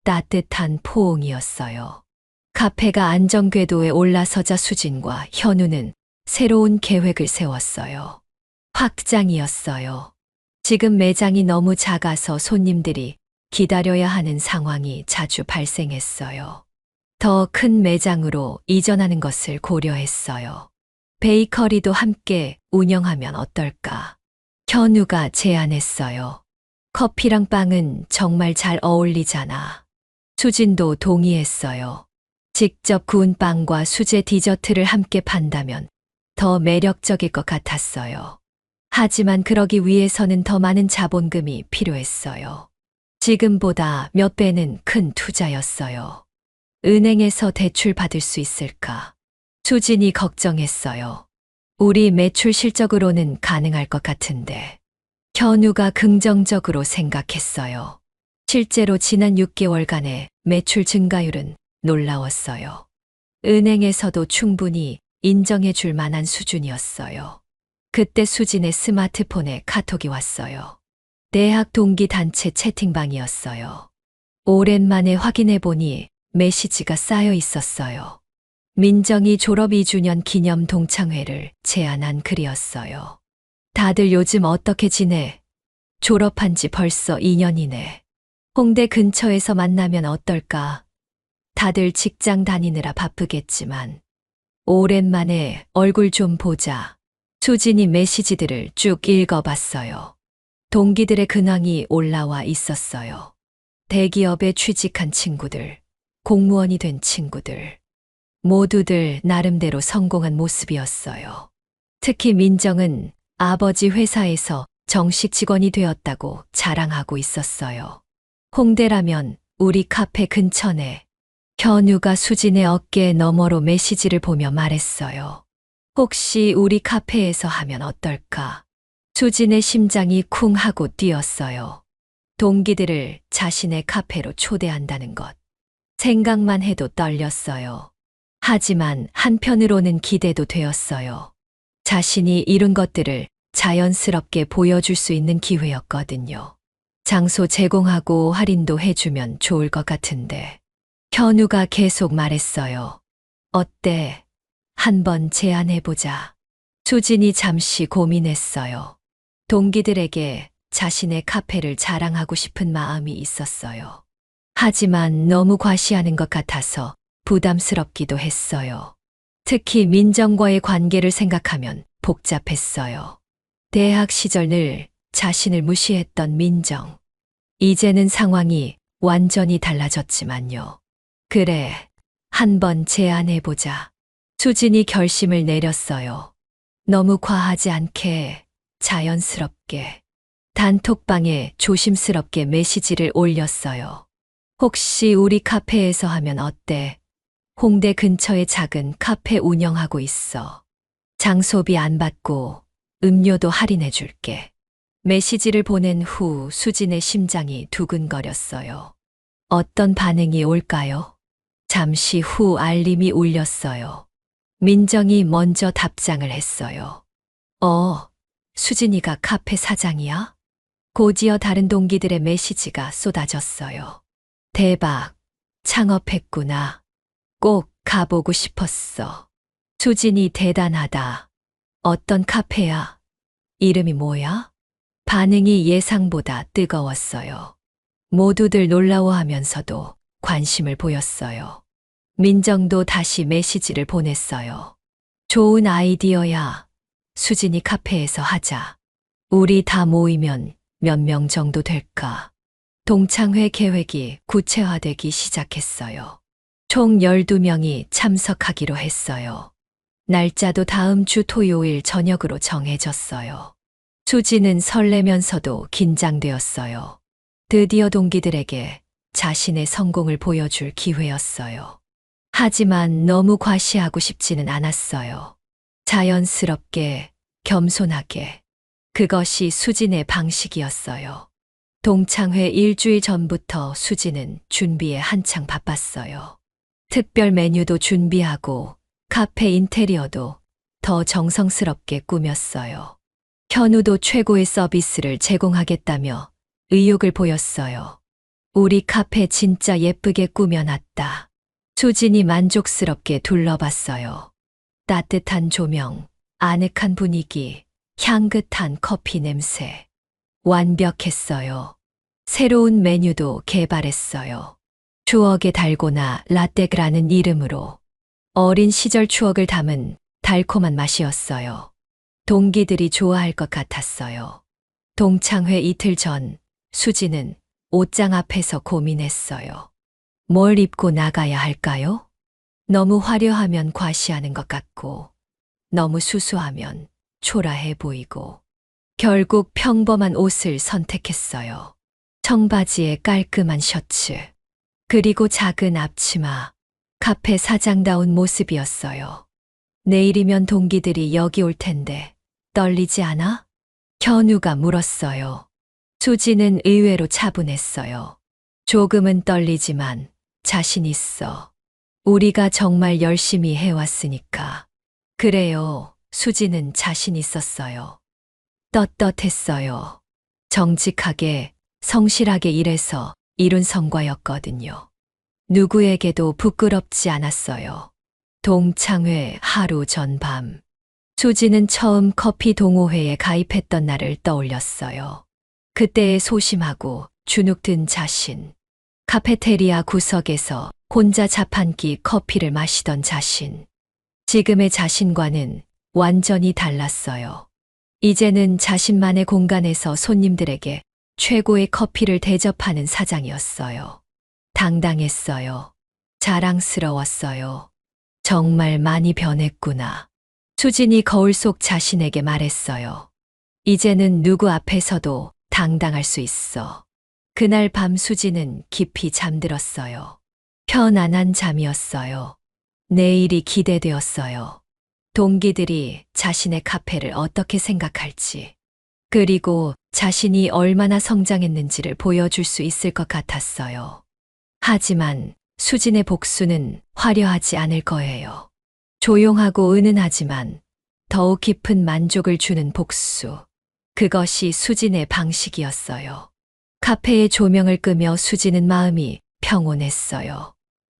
따뜻한 포옹이었어요. 카페가 안정궤도에 올라서자 수진과 현우는 새로운 계획을 세웠어요. 확장이었어요. 지금 매장이 너무 작아서 손님들이 기다려야 하는 상황이 자주 발생했어요. 더 큰 매장으로 이전하는 것을 고려했어요. 베이커리도 함께 운영하면 어떨까? 현우가 제안했어요. 커피랑 빵은 정말 잘 어울리잖아. 수진도 동의했어요. 직접 구운 빵과 수제 디저트를 함께 판다면 더 매력적일 것 같았어요. 하지만 그러기 위해서는 더 많은 자본금이 필요했어요. 지금보다 몇 배는 큰 투자였어요. 은행에서 대출 받을 수 있을까? 수진이 걱정했어요. 우리 매출 실적으로는 가능할 것 같은데. 현우가 긍정적으로 생각했어요. 실제로 지난 6개월간의 매출 증가율은 놀라웠어요. 은행에서도 충분히 인정해 줄 만한 수준이었어요. 그때 수진의 스마트폰에 카톡이 왔어요. 대학 동기 단체 채팅방이었어요. 오랜만에 확인해 보니 메시지가 쌓여 있었어요. 민정이 졸업 2주년 기념 동창회를 제안한 글이었어요. 다들 요즘 어떻게 지내? 졸업한 지 벌써 2년이네. 홍대 근처에서 만나면 어떨까? 다들 직장 다니느라 바쁘겠지만 오랜만에 얼굴 좀 보자. 수진이 메시지들을 쭉 읽어봤어요. 동기들의 근황이 올라와 있었어요. 대기업에 취직한 친구들, 공무원이 된 친구들, 모두들 나름대로 성공한 모습이었어요. 특히 민정은 아버지 회사에서 정식 직원이 되었다고 자랑하고 있었어요. 홍대라면 우리 카페 근처네. 현우가 수진의 어깨 너머로 메시지를 보며 말했어요. 혹시 우리 카페에서 하면 어떨까? 수진의 심장이 쿵 하고 뛰었어요. 동기들을 자신의 카페로 초대한다는 것. 생각만 해도 떨렸어요. 하지만 한편으로는 기대도 되었어요. 자신이 이룬 것들을 자연스럽게 보여줄 수 있는 기회였거든요. 장소 제공하고 할인도 해주면 좋을 것 같은데. 현우가 계속 말했어요. 어때? 한번 제안해보자. 수진이 잠시 고민했어요. 동기들에게 자신의 카페를 자랑하고 싶은 마음이 있었어요. 하지만 너무 과시하는 것 같아서 부담스럽기도 했어요. 특히 민정과의 관계를 생각하면 복잡했어요. 대학 시절 늘 자신을 무시했던 민정. 이제는 상황이 완전히 달라졌지만요. 그래, 한번 제안해보자. 수진이 결심을 내렸어요. 너무 과하지 않게, 자연스럽게. 단톡방에 조심스럽게 메시지를 올렸어요. 혹시 우리 카페에서 하면 어때? 홍대 근처에 작은 카페 운영하고 있어. 장소비 안 받고 음료도 할인해 줄게. 메시지를 보낸 후 수진의 심장이 두근거렸어요. 어떤 반응이 올까요? 잠시 후 알림이 울렸어요. 민정이 먼저 답장을 했어요. 수진이가 카페 사장이야? 곧이어 다른 동기들의 메시지가 쏟아졌어요. 대박, 창업했구나. 꼭 가보고 싶었어. 수진이 대단하다. 어떤 카페야? 이름이 뭐야? 반응이 예상보다 뜨거웠어요. 모두들 놀라워하면서도 관심을 보였어요. 민정도 다시 메시지를 보냈어요. 좋은 아이디어야. 수진이 카페에서 하자. 우리 다 모이면 몇 명 정도 될까? 동창회 계획이 구체화되기 시작했어요. 총 12명이 참석하기로 했어요. 날짜도 다음 주 토요일 저녁으로 정해졌어요. 수지는 설레면서도 긴장되었어요. 드디어 동기들에게 자신의 성공을 보여줄 기회였어요. 하지만 너무 과시하고 싶지는 않았어요. 자연스럽게, 겸손하게. 그것이 수진의 방식이었어요. 동창회 일주일 전부터 수진은 준비에 한창 바빴어요. 특별 메뉴도 준비하고 카페 인테리어도 더 정성스럽게 꾸몄어요. 현우도 최고의 서비스를 제공하겠다며 의욕을 보였어요. 우리 카페 진짜 예쁘게 꾸며놨다. 수진이 만족스럽게 둘러봤어요. 따뜻한 조명, 아늑한 분위기, 향긋한 커피 냄새. 완벽했어요. 새로운 메뉴도 개발했어요. 추억의 달고나 라떼그라는 이름으로 어린 시절 추억을 담은 달콤한 맛이었어요. 동기들이 좋아할 것 같았어요. 동창회 이틀 전 수지는 옷장 앞에서 고민했어요. 뭘 입고 나가야 할까요? 너무 화려하면 과시하는 것 같고, 너무 수수하면 초라해 보이고, 결국 평범한 옷을 선택했어요. 청바지에 깔끔한 셔츠, 그리고 작은 앞치마, 카페 사장다운 모습이었어요. 내일이면 동기들이 여기 올 텐데 떨리지 않아? 현우가 물었어요. 수지는 의외로 차분했어요. 조금은 떨리지만 자신 있어. 우리가 정말 열심히 해왔으니까. 그래요. 수지는 자신 있었어요. 떳떳했어요. 정직하게, 성실하게 일해서 이룬 성과였거든요. 누구에게도 부끄럽지 않았어요. 동창회 하루 전 밤. 수지는 처음 커피 동호회에 가입했던 날을 떠올렸어요. 그때의 소심하고 주눅 든 자신. 카페테리아 구석에서 혼자 자판기 커피를 마시던 자신. 지금의 자신과는 완전히 달랐어요. 이제는 자신만의 공간에서 손님들에게 최고의 커피를 대접하는 사장이었어요. 당당했어요. 자랑스러웠어요. 정말 많이 변했구나. 수진이 거울 속 자신에게 말했어요. 이제는 누구 앞에서도 당당할 수 있어. 그날 밤 수지는 깊이 잠들었어요. 편안한 잠이었어요. 내일이 기대되었어요. 동기들이 자신의 카페를 어떻게 생각할지, 그리고 자신이 얼마나 성장했는지를 보여줄 수 있을 것 같았어요. 하지만 수진의 복수는 화려하지 않을 거예요. 조용하고 은은하지만 더욱 깊은 만족을 주는 복수. 그것이 수진의 방식이었어요. 카페의 조명을 끄며 수진은 마음이 평온했어요.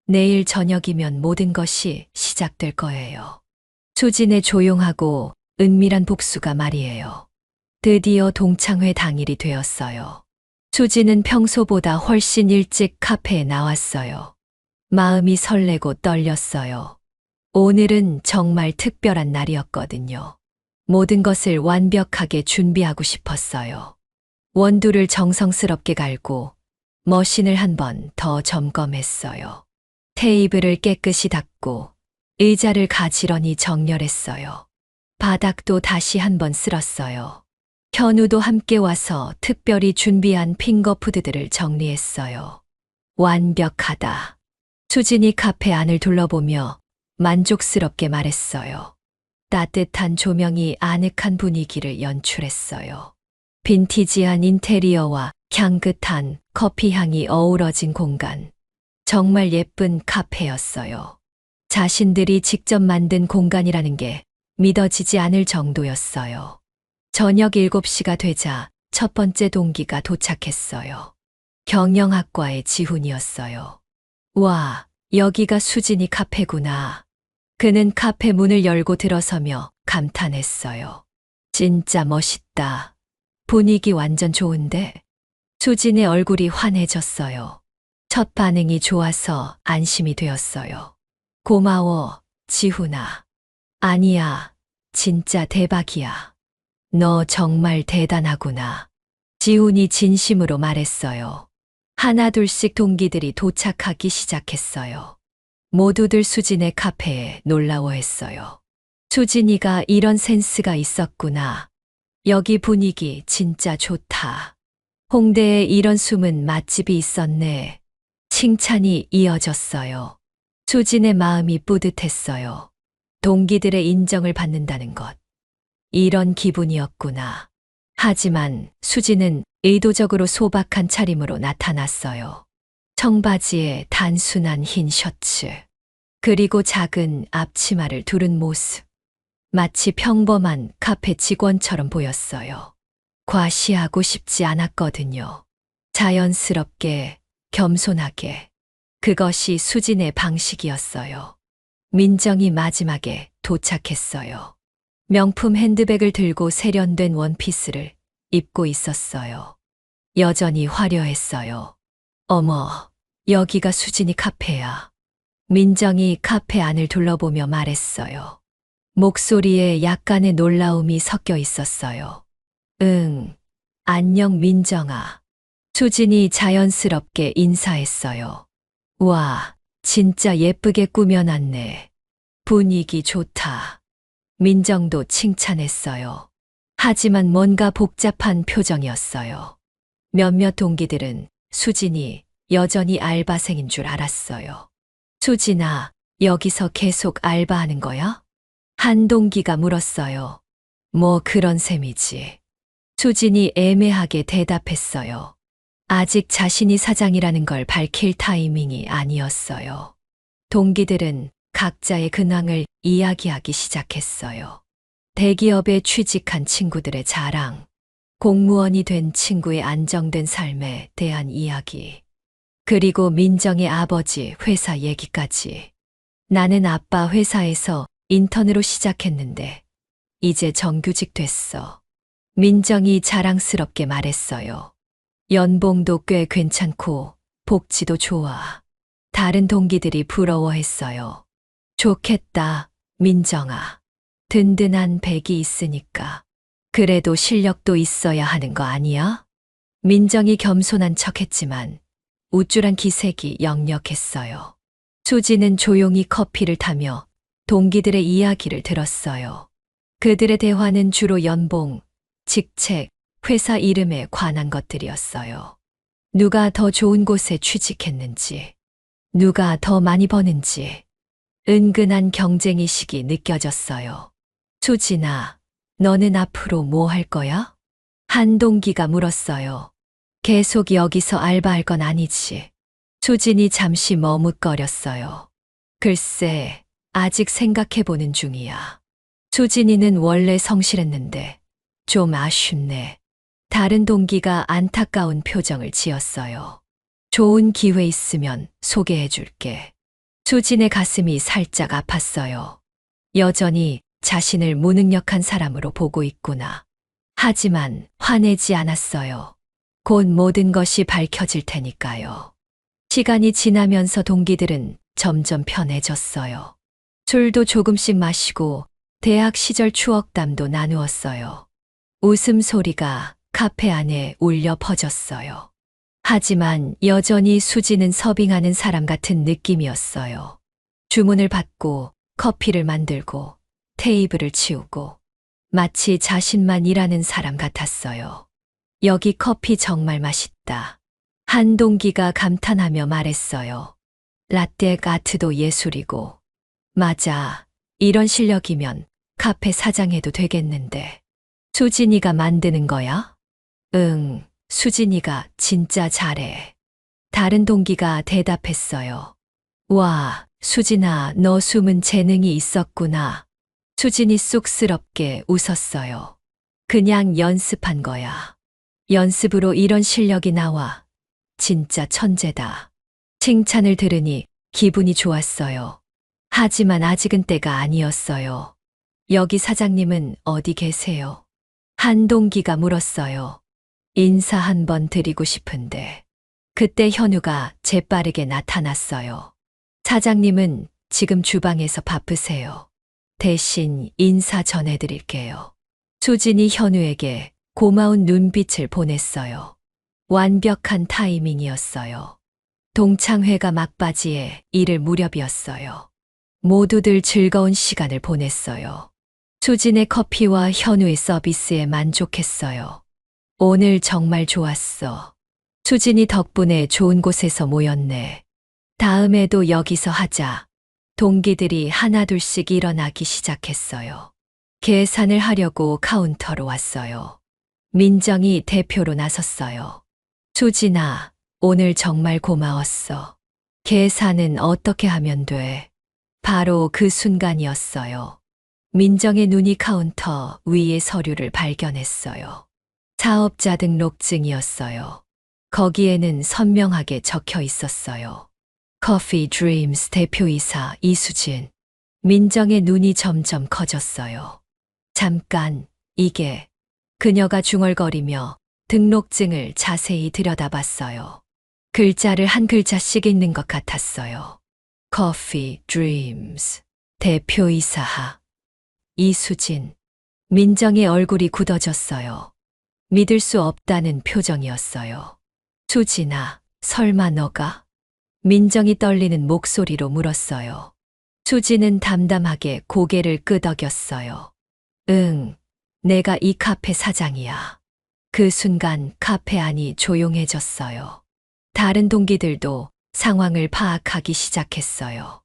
내일 저녁이면 모든 것이 시작될 거예요. 수진의 조용하고 은밀한 복수가 말이에요. 드디어 동창회 당일이 되었어요. 수진은 평소보다 훨씬 일찍 카페에 나왔어요. 마음이 설레고 떨렸어요. 오늘은 정말 특별한 날이었거든요. 모든 것을 완벽하게 준비하고 싶었어요. 원두를 정성스럽게 갈고 머신을 한 번 더 점검했어요. 테이블을 깨끗이 닦고 의자를 가지런히 정렬했어요. 바닥도 다시 한 번 쓸었어요. 현우도 함께 와서 특별히 준비한 핑거푸드들을 정리했어요. 완벽하다. 수진이 카페 안을 둘러보며 만족스럽게 말했어요. 따뜻한 조명이 아늑한 분위기를 연출했어요. 빈티지한 인테리어와 향긋한 커피 향이 어우러진 공간. 정말 예쁜 카페였어요. 자신들이 직접 만든 공간이라는 게 믿어지지 않을 정도였어요. 저녁 7시가 되자 첫 번째 동기가 도착했어요. 경영학과의 지훈이었어요. 와, 여기가 수진이 카페구나. 그는 카페 문을 열고 들어서며 감탄했어요. 진짜 멋있다. 분위기 완전 좋은데? 수진의 얼굴이 환해졌어요. 첫 반응이 좋아서 안심이 되었어요. 고마워, 지훈아. 아니야, 진짜 대박이야. 너 정말 대단하구나. 지훈이 진심으로 말했어요. 하나둘씩 동기들이 도착하기 시작했어요. 모두들 수진의 카페에 놀라워했어요. 수진이가 이런 센스가 있었구나. 여기 분위기 진짜 좋다. 홍대에 이런 숨은 맛집이 있었네. 칭찬이 이어졌어요. 수진의 마음이 뿌듯했어요. 동기들의 인정을 받는다는 것. 이런 기분이었구나. 하지만 수진은 의도적으로 소박한 차림으로 나타났어요. 청바지에 단순한 흰 셔츠, 그리고 작은 앞치마를 두른 모습. 마치 평범한 카페 직원처럼 보였어요. 과시하고 싶지 않았거든요. 자연스럽게, 겸손하게. 그것이 수진의 방식이었어요. 민정이 마지막에 도착했어요. 명품 핸드백을 들고 세련된 원피스를 입고 있었어요. 여전히 화려했어요. 어머, 여기가 수진이 카페야. 민정이 카페 안을 둘러보며 말했어요. 목소리에 약간의 놀라움이 섞여 있었어요. 응, 안녕 민정아. 수진이 자연스럽게 인사했어요. 와, 진짜 예쁘게 꾸며놨네. 분위기 좋다. 민정도 칭찬했어요. 하지만 뭔가 복잡한 표정이었어요. 몇몇 동기들은 수진이 여전히 알바생인 줄 알았어요. 수진아, 여기서 계속 알바하는 거야? 한 동기가 물었어요. 뭐 그런 셈이지. 수진이 애매하게 대답했어요. 아직 자신이 사장이라는 걸 밝힐 타이밍이 아니었어요. 동기들은 각자의 근황을 이야기하기 시작했어요. 대기업에 취직한 친구들의 자랑, 공무원이 된 친구의 안정된 삶에 대한 이야기, 그리고 민정의 아버지 회사 얘기까지. 나는 아빠 회사에서 인턴으로 시작했는데 이제 정규직 됐어. 민정이 자랑스럽게 말했어요. 연봉도 꽤 괜찮고 복지도 좋아. 다른 동기들이 부러워했어요. 좋겠다, 민정아. 든든한 백이 있으니까. 그래도 실력도 있어야 하는 거 아니야? 민정이 겸손한 척했지만 우쭐한 기색이 역력했어요. 수지는 조용히 커피를 타며 동기들의 이야기를 들었어요. 그들의 대화는 주로 연봉, 직책, 회사 이름에 관한 것들이었어요. 누가 더 좋은 곳에 취직했는지, 누가 더 많이 버는지, 은근한 경쟁의식이 느껴졌어요. 수진아, 너는 앞으로 뭐 할 거야? 한 동기가 물었어요. 계속 여기서 알바할 건 아니지. 수진이 잠시 머뭇거렸어요. 글쎄, 아직 생각해보는 중이야. 수진이는 원래 성실했는데 좀 아쉽네. 다른 동기가 안타까운 표정을 지었어요. 좋은 기회 있으면 소개해줄게. 수진의 가슴이 살짝 아팠어요. 여전히 자신을 무능력한 사람으로 보고 있구나. 하지만 화내지 않았어요. 곧 모든 것이 밝혀질 테니까요. 시간이 지나면서 동기들은 점점 편해졌어요. 술도 조금씩 마시고 대학 시절 추억담도 나누었어요. 웃음소리가 카페 안에 울려 퍼졌어요. 하지만 여전히 수지는 서빙하는 사람 같은 느낌이었어요. 주문을 받고 커피를 만들고 테이블을 치우고 마치 자신만 일하는 사람 같았어요. 여기 커피 정말 맛있다. 한 동기가 감탄하며 말했어요. 라떼 아트도 예술이고. 맞아. 이런 실력이면 카페 사장해도 되겠는데. 수진이가 만드는 거야? 응, 수진이가 진짜 잘해. 다른 동기가 대답했어요. 와, 수진아, 너 숨은 재능이 있었구나. 수진이 쑥스럽게 웃었어요. 그냥 연습한 거야. 연습으로 이런 실력이 나와. 진짜 천재다. 칭찬을 들으니 기분이 좋았어요. 하지만 아직은 때가 아니었어요. 여기 사장님은 어디 계세요? 한동기가 물었어요. 인사 한번 드리고 싶은데. 그때 현우가 재빠르게 나타났어요. 사장님은 지금 주방에서 바쁘세요. 대신 인사 전해드릴게요. 수진이 현우에게 고마운 눈빛을 보냈어요. 완벽한 타이밍이었어요. 동창회가 막바지에 이를 무렵이었어요. 모두들 즐거운 시간을 보냈어요. 수진의 커피와 현우의 서비스에 만족했어요. 오늘 정말 좋았어. 수진이 덕분에 좋은 곳에서 모였네. 다음에도 여기서 하자. 동기들이 하나둘씩 일어나기 시작했어요. 계산을 하려고 카운터로 왔어요. 민정이 대표로 나섰어요. 수진아, 오늘 정말 고마웠어. 계산은 어떻게 하면 돼? 바로 그 순간이었어요. 민정의 눈이 카운터 위의 서류를 발견했어요. 사업자 등록증이었어요. 거기에는 선명하게 적혀 있었어요. 커피 드림스 대표이사 이수진. 민정의 눈이 점점 커졌어요. 잠깐, 이게. 그녀가 중얼거리며 등록증을 자세히 들여다봤어요. 글자를 한 글자씩 읽는 것 같았어요. 커피 드림스 대표이사 이수진. 민정의 얼굴이 굳어졌어요. 믿을 수 없다는 표정이었어요. 수진아, 설마 너가? 민정이 떨리는 목소리로 물었어요. 수진은 담담하게 고개를 끄덕였어요. 응, 내가 이 카페 사장이야. 그 순간 카페 안이 조용해졌어요. 다른 동기들도 상황을 파악하기 시작했어요.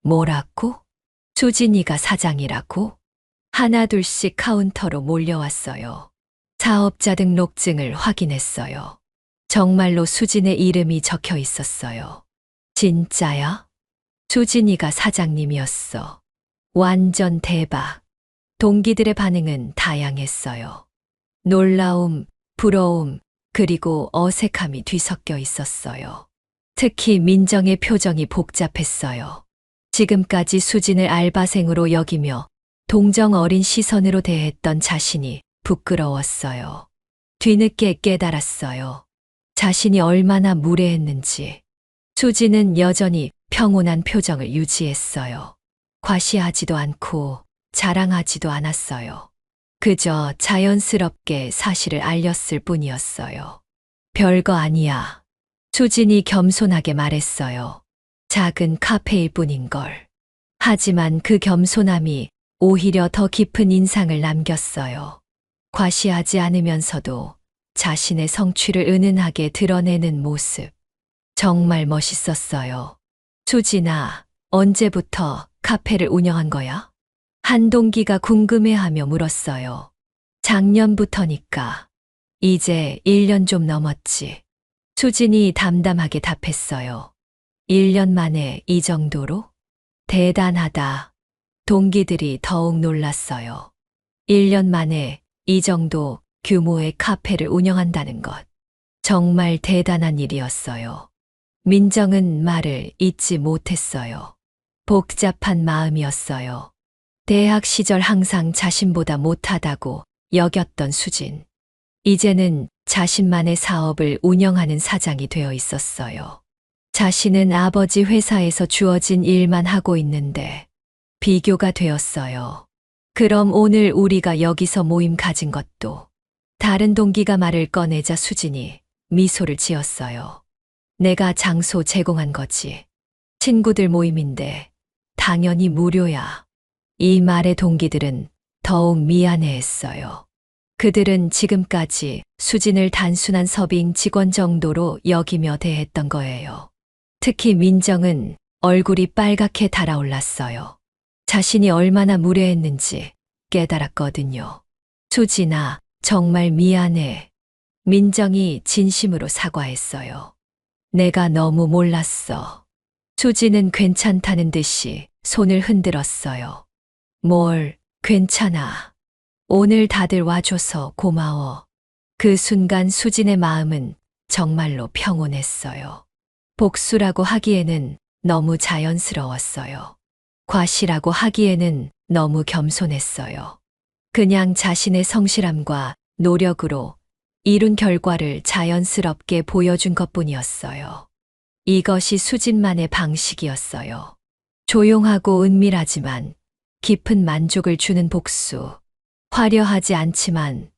뭐라고? 수진이가 사장이라고? 하나둘씩 카운터로 몰려왔어요. 사업자 등록증을 확인했어요. 정말로 수진의 이름이 적혀 있었어요. 진짜야? 수진이가 사장님이었어. 완전 대박. 동기들의 반응은 다양했어요. 놀라움, 부러움, 그리고 어색함이 뒤섞여 있었어요. 특히 민정의 표정이 복잡했어요. 지금까지 수진을 알바생으로 여기며 동정 어린 시선으로 대했던 자신이 부끄러웠어요. 뒤늦게 깨달았어요. 자신이 얼마나 무례했는지. 수진은 여전히 평온한 표정을 유지했어요. 과시하지도 않고 자랑하지도 않았어요. 그저 자연스럽게 사실을 알렸을 뿐이었어요. 별거 아니야. 수진이 겸손하게 말했어요. 작은 카페일 뿐인걸. 하지만 그 겸손함이 오히려 더 깊은 인상을 남겼어요. 과시하지 않으면서도 자신의 성취를 은은하게 드러내는 모습. 정말 멋있었어요. 수진아, 언제부터 카페를 운영한 거야? 한동기가 궁금해하며 물었어요. 작년부터니까. 이제 1년 좀 넘었지. 수진이 담담하게 답했어요. 1년 만에 이 정도로? 대단하다. 동기들이 더욱 놀랐어요. 1년 만에 이 정도 규모의 카페를 운영한다는 것. 정말 대단한 일이었어요. 민정은 말을 잇지 못했어요. 복잡한 마음이었어요. 대학 시절 항상 자신보다 못하다고 여겼던 수진. 이제는 자신만의 사업을 운영하는 사장이 되어 있었어요. 자신은 아버지 회사에서 주어진 일만 하고 있는데 비교가 되었어요. 그럼 오늘 우리가 여기서 모임 가진 것도. 다른 동기가 말을 꺼내자 수진이 미소를 지었어요. 내가 장소 제공한 거지. 친구들 모임인데 당연히 무료야. 이 말에 동기들은 더욱 미안해했어요. 그들은 지금까지 수진을 단순한 서빙 직원 정도로 여기며 대했던 거예요. 특히 민정은 얼굴이 빨갛게 달아올랐어요. 자신이 얼마나 무례했는지 깨달았거든요. 수진아, 정말 미안해. 민정이 진심으로 사과했어요. 내가 너무 몰랐어. 수진은 괜찮다는 듯이 손을 흔들었어요. 뭘, 괜찮아. 오늘 다들 와줘서 고마워. 그 순간 수진의 마음은 정말로 평온했어요. 복수라고 하기에는 너무 자연스러웠어요. 과시라고 하기에는 너무 겸손했어요. 그냥 자신의 성실함과 노력으로 이룬 결과를 자연스럽게 보여준 것뿐이었어요. 이것이 수진만의 방식이었어요. 조용하고 은밀하지만 깊은 만족을 주는 복수. 화려하지 않지만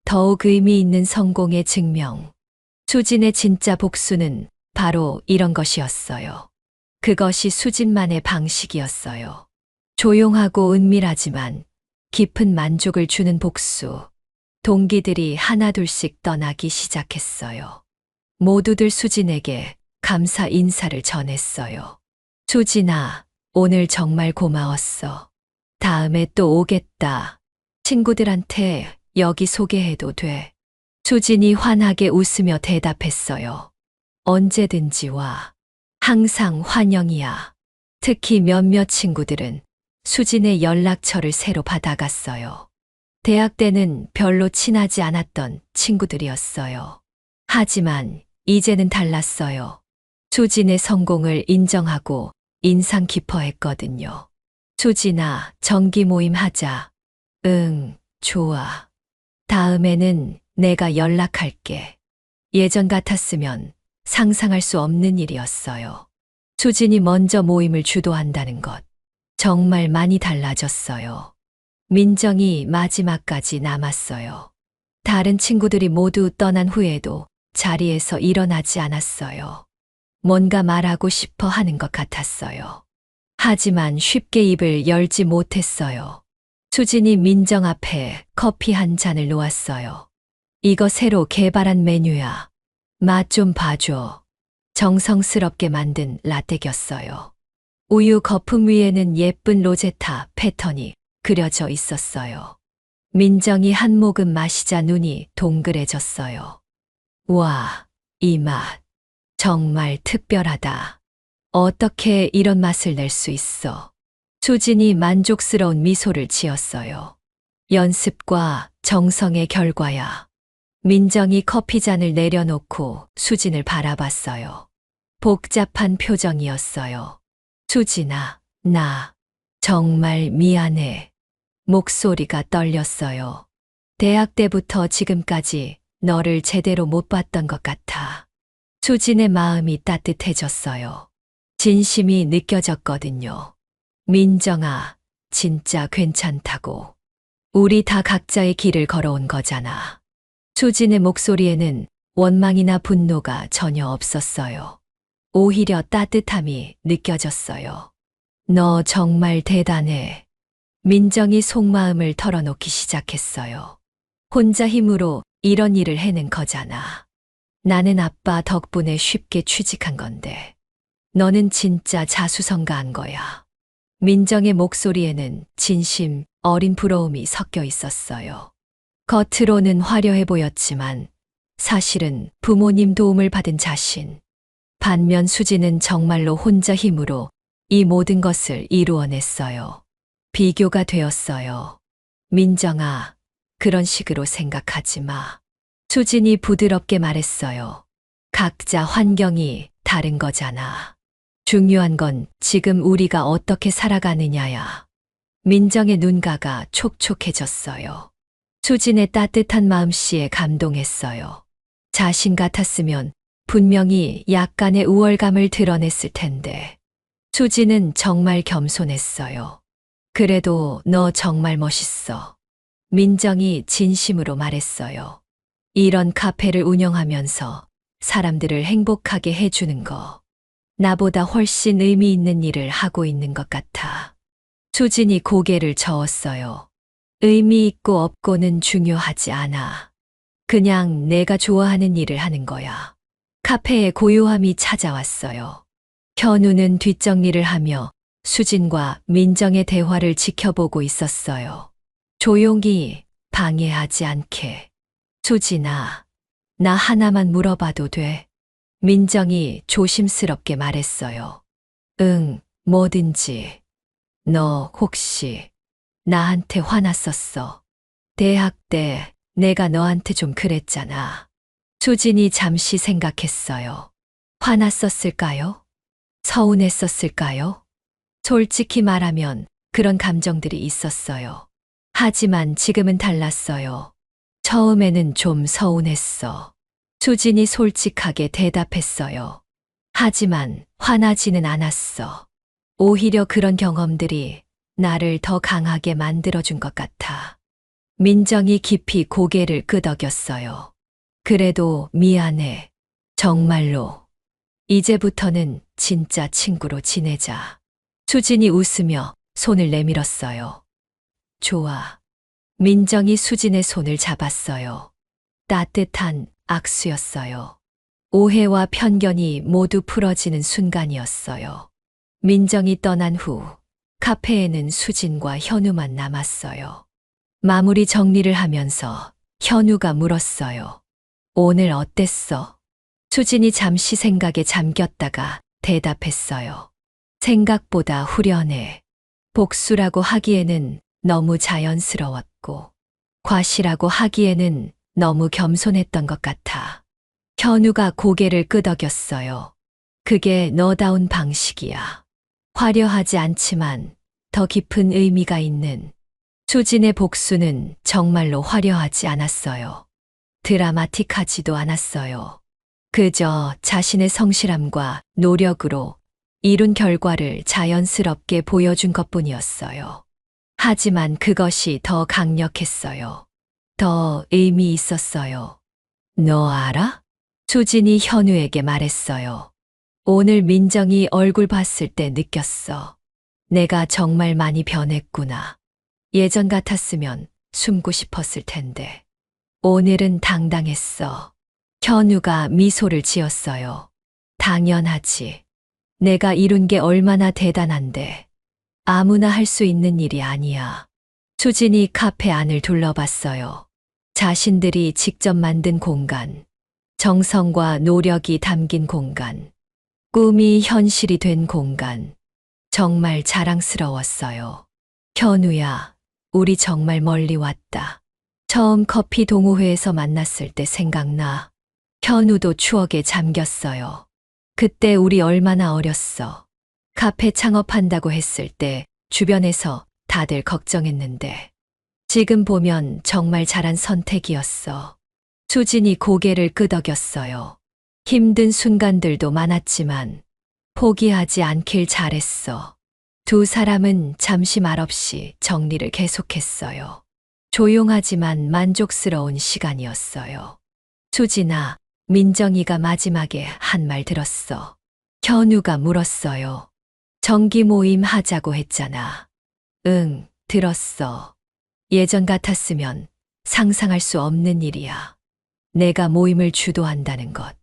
더욱 의미 있는 성공의 증명. 수진의 진짜 복수는 바로 이런 것이었어요. 그것이 수진만의 방식이었어요. 조용하고 은밀하지만 깊은 만족을 주는 복수. 동기들이 하나둘씩 떠나기 시작했어요. 모두들 수진에게 감사 인사를 전했어요. 수진아, 오늘 정말 고마웠어. 다음에 또 오겠다. 친구들한테 여기 소개해도 돼. 수진이 환하게 웃으며 대답했어요. 언제든지 와. 항상 환영이야. 특히 몇몇 친구들은 수진의 연락처를 새로 받아갔어요. 대학 때는 별로 친하지 않았던 친구들이었어요. 하지만 이제는 달랐어요. 수진의 성공을 인정하고 인상 깊어했거든요. 수진아, 정기 모임 하자. 응, 좋아. 다음에는 내가 연락할게. 예전 같았으면 상상할 수 없는 일이었어요. 수진이 먼저 모임을 주도한다는 것. 정말 많이 달라졌어요. 민정이 마지막까지 남았어요. 다른 친구들이 모두 떠난 후에도 자리에서 일어나지 않았어요. 뭔가 말하고 싶어 하는 것 같았어요. 하지만 쉽게 입을 열지 못했어요. 수진이 민정 앞에 커피 한 잔을 놓았어요. 이거 새로 개발한 메뉴야. 맛 좀 봐줘. 정성스럽게 만든 라떼였어요. 우유 거품 위에는 예쁜 로제타 패턴이 그려져 있었어요. 민정이 한 모금 마시자 눈이 동그래졌어요. 와, 이 맛. 정말 특별하다. 어떻게 이런 맛을 낼 수 있어? 수진이 만족스러운 미소를 지었어요. 연습과 정성의 결과야. 민정이 커피잔을 내려놓고 수진을 바라봤어요. 복잡한 표정이었어요. 수진아, 나 정말 미안해. 목소리가 떨렸어요. 대학 때부터 지금까지 너를 제대로 못 봤던 것 같아. 수진의 마음이 따뜻해졌어요. 진심이 느껴졌거든요. 민정아, 진짜 괜찮다고. 우리 다 각자의 길을 걸어온 거잖아. 수진의 목소리에는 원망이나 분노가 전혀 없었어요. 오히려 따뜻함이 느껴졌어요. 너 정말 대단해. 민정이 속마음을 털어놓기 시작했어요. 혼자 힘으로 이런 일을 해낸 거잖아. 나는 아빠 덕분에 쉽게 취직한 건데. 너는 진짜 자수성가한 거야. 민정의 목소리에는 진심, 어린 부러움이 섞여 있었어요. 겉으로는 화려해 보였지만 사실은 부모님 도움을 받은 자신. 반면 수지는 정말로 혼자 힘으로 이 모든 것을 이루어냈어요. 비교가 되었어요. 민정아, 그런 식으로 생각하지 마. 수진이 부드럽게 말했어요. 각자 환경이 다른 거잖아. 중요한 건 지금 우리가 어떻게 살아가느냐야. 민정의 눈가가 촉촉해졌어요. 수진의 따뜻한 마음씨에 감동했어요. 자신 같았으면 분명히 약간의 우월감을 드러냈을 텐데. 수진은 정말 겸손했어요. 그래도 너 정말 멋있어. 민정이 진심으로 말했어요. 이런 카페를 운영하면서 사람들을 행복하게 해주는 거. 나보다 훨씬 의미 있는 일을 하고 있는 것 같아. 수진이 고개를 저었어요. 의미 있고 없고는 중요하지 않아. 그냥 내가 좋아하는 일을 하는 거야. 카페에 고요함이 찾아왔어요. 현우는 뒷정리를 하며 수진과 민정의 대화를 지켜보고 있었어요. 조용히 방해하지 않게. 수진아, 나 하나만 물어봐도 돼? 민정이 조심스럽게 말했어요. 응, 뭐든지. 너 혹시 나한테 화났었어? 대학 때 내가 너한테 좀 그랬잖아. 수진이 잠시 생각했어요. 화났었을까요? 서운했었을까요? 솔직히 말하면 그런 감정들이 있었어요. 하지만 지금은 달랐어요. 처음에는 좀 서운했어. 수진이 솔직하게 대답했어요. 하지만 화나지는 않았어. 오히려 그런 경험들이 나를 더 강하게 만들어준 것 같아. 민정이 깊이 고개를 끄덕였어요. 그래도 미안해. 정말로. 이제부터는 진짜 친구로 지내자. 수진이 웃으며 손을 내밀었어요. 좋아. 민정이 수진의 손을 잡았어요. 따뜻한 악수였어요. 오해와 편견이 모두 풀어지는 순간이었어요. 민정이 떠난 후 카페에는 수진과 현우만 남았어요. 마무리 정리를 하면서 현우가 물었어요. 오늘 어땠어? 수진이 잠시 생각에 잠겼다가 대답했어요. 생각보다 후련해. 복수라고 하기에는 너무 자연스러웠고, 과시라고 하기에는 너무 겸손했던 것 같아. 현우가 고개를 끄덕였어요. 그게 너다운 방식이야. 화려하지 않지만 더 깊은 의미가 있는. 수진의 복수는 정말로 화려하지 않았어요. 드라마틱하지도 않았어요. 그저 자신의 성실함과 노력으로 이룬 결과를 자연스럽게 보여준 것뿐이었어요. 하지만 그것이 더 강력했어요. 더 의미 있었어요. 너 알아? 수진이 현우에게 말했어요. 오늘 민정이 얼굴 봤을 때 느꼈어. 내가 정말 많이 변했구나. 예전 같았으면 숨고 싶었을 텐데. 오늘은 당당했어. 현우가 미소를 지었어요. 당연하지. 내가 이룬 게 얼마나 대단한데. 아무나 할 수 있는 일이 아니야. 수진이 카페 안을 둘러봤어요. 자신들이 직접 만든 공간, 정성과 노력이 담긴 공간, 꿈이 현실이 된 공간. 정말 자랑스러웠어요. 현우야, 우리 정말 멀리 왔다. 처음 커피 동호회에서 만났을 때 생각나. 현우도 추억에 잠겼어요. 그때 우리 얼마나 어렸어. 카페 창업한다고 했을 때 주변에서 다들 걱정했는데 지금 보면 정말 잘한 선택이었어. 수진이 고개를 끄덕였어요. 힘든 순간들도 많았지만 포기하지 않길 잘했어. 두 사람은 잠시 말없이 정리를 계속했어요. 조용하지만 만족스러운 시간이었어요. 수진아, 민정이가 마지막에 한 말 들었어. 현우가 물었어요. 정기 모임 하자고 했잖아. 응, 들었어. 예전 같았으면 상상할 수 없는 일이야. 내가 모임을 주도한다는 것.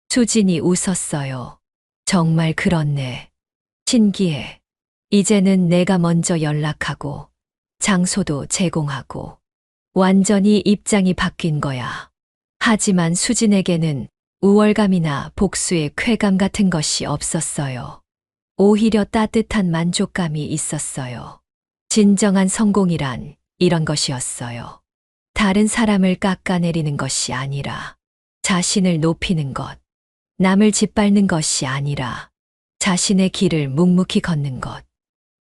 수진이 웃었어요. 정말 그렇네. 신기해. 이제는 내가 먼저 연락하고 장소도 제공하고 완전히 입장이 바뀐 거야. 하지만 수진에게는 우월감이나 복수의 쾌감 같은 것이 없었어요. 오히려 따뜻한 만족감이 있었어요. 진정한 성공이란 이런 것이었어요. 다른 사람을 깎아내리는 것이 아니라 자신을 높이는 것, 남을 짓밟는 것이 아니라 자신의 길을 묵묵히 걷는 것.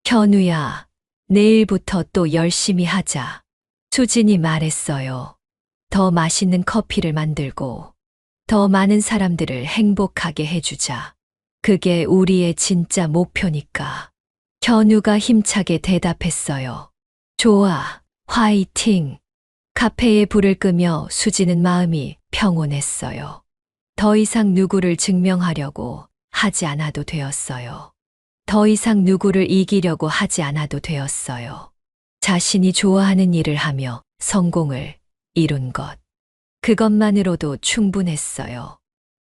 현우야, 내일부터 또 열심히 하자. 수진이 말했어요. 더 맛있는 커피를 만들고 더 많은 사람들을 행복하게 해주자. 그게 우리의 진짜 목표니까. 현우가 힘차게 대답했어요. 좋아, 화이팅. 카페에 불을 끄며 수진은 마음이 평온했어요. 더 이상 누구를 증명하려고 하지 않아도 되었어요. 더 이상 누구를 이기려고 하지 않아도 되었어요. 자신이 좋아하는 일을 하며 성공을 이룬 것. 그것만으로도 충분했어요.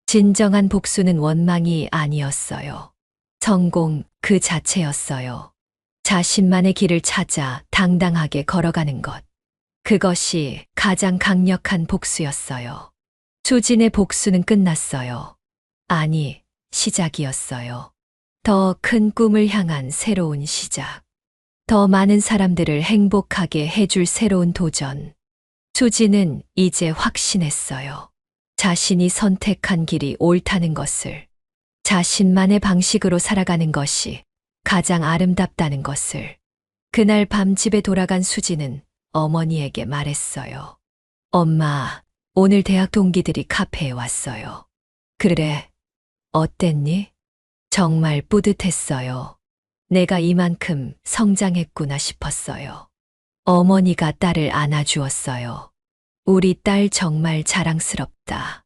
진정한 복수는 원망이 아니었어요. 성공 그 자체였어요. 자신만의 길을 찾아 당당하게 걸어가는 것. 그것이 가장 강력한 복수였어요. 수진의 복수는 끝났어요. 아니, 시작이었어요. 더 큰 꿈을 향한 새로운 시작. 더 많은 사람들을 행복하게 해줄 새로운 도전. 수지는 이제 확신했어요. 자신이 선택한 길이 옳다는 것을, 자신만의 방식으로 살아가는 것이 가장 아름답다는 것을. 그날 밤 집에 돌아간 수지는 어머니에게 말했어요. 엄마, 오늘 대학 동기들이 카페에 왔어요. 그래, 어땠니? 정말 뿌듯했어요. 내가 이만큼 성장했구나 싶었어요. 어머니가 딸을 안아주었어요. 우리 딸 정말 자랑스럽다.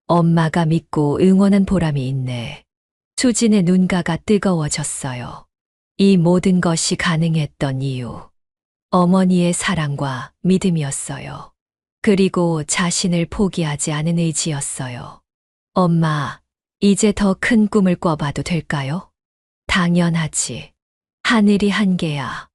엄마가 믿고 응원한 보람이 있네. 수진의 눈가가 뜨거워졌어요. 이 모든 것이 가능했던 이유. 어머니의 사랑과 믿음이었어요. 그리고 자신을 포기하지 않은 의지였어요. 엄마, 이제 더 큰 꿈을 꿔봐도 될까요? 당연하지. 하늘이 한계야.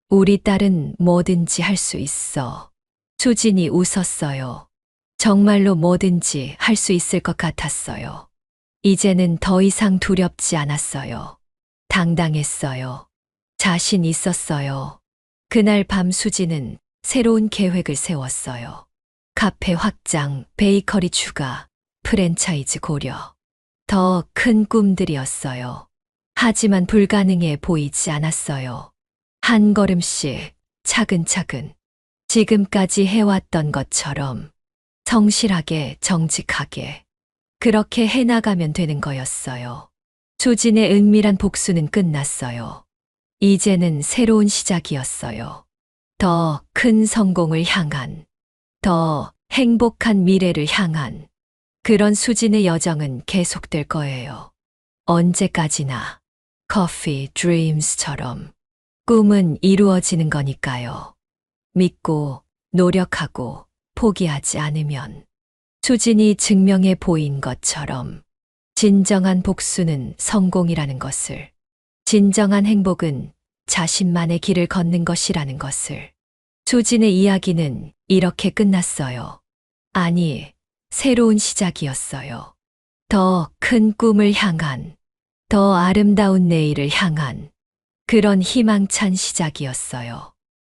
우리 딸은 뭐든지 할 수 있어. 수진이 웃었어요. 정말로 뭐든지 할 수 있을 것 같았어요. 이제는 더 이상 두렵지 않았어요. 당당했어요. 자신 있었어요. 그날 밤 수지는 새로운 계획을 세웠어요. 카페 확장, 베이커리 추가, 프랜차이즈 고려. 더 큰 꿈들이었어요. 하지만 불가능해 보이지 않았어요. 한 걸음씩 차근차근 지금까지 해왔던 것처럼 성실하게 정직하게 그렇게 해나가면 되는 거였어요. 수진의 은밀한 복수는 끝났어요. 이제는 새로운 시작이었어요. 더 큰 성공을 향한, 더 행복한 미래를 향한 그런 수진의 여정은 계속될 거예요. 언제까지나 커피 드림스처럼 꿈은 이루어지는 거니까요. 믿고 노력하고 포기하지 않으면 수진이 증명해 보인 것처럼 진정한 복수는 성공이라는 것을, 진정한 행복은 자신만의 길을 걷는 것이라는 것을. 수진의 이야기는 이렇게 끝났어요. 아니, 새로운 시작이었어요. 더 큰 꿈을 향한, 더 아름다운 내일을 향한 그런 희망찬 시작이었어요.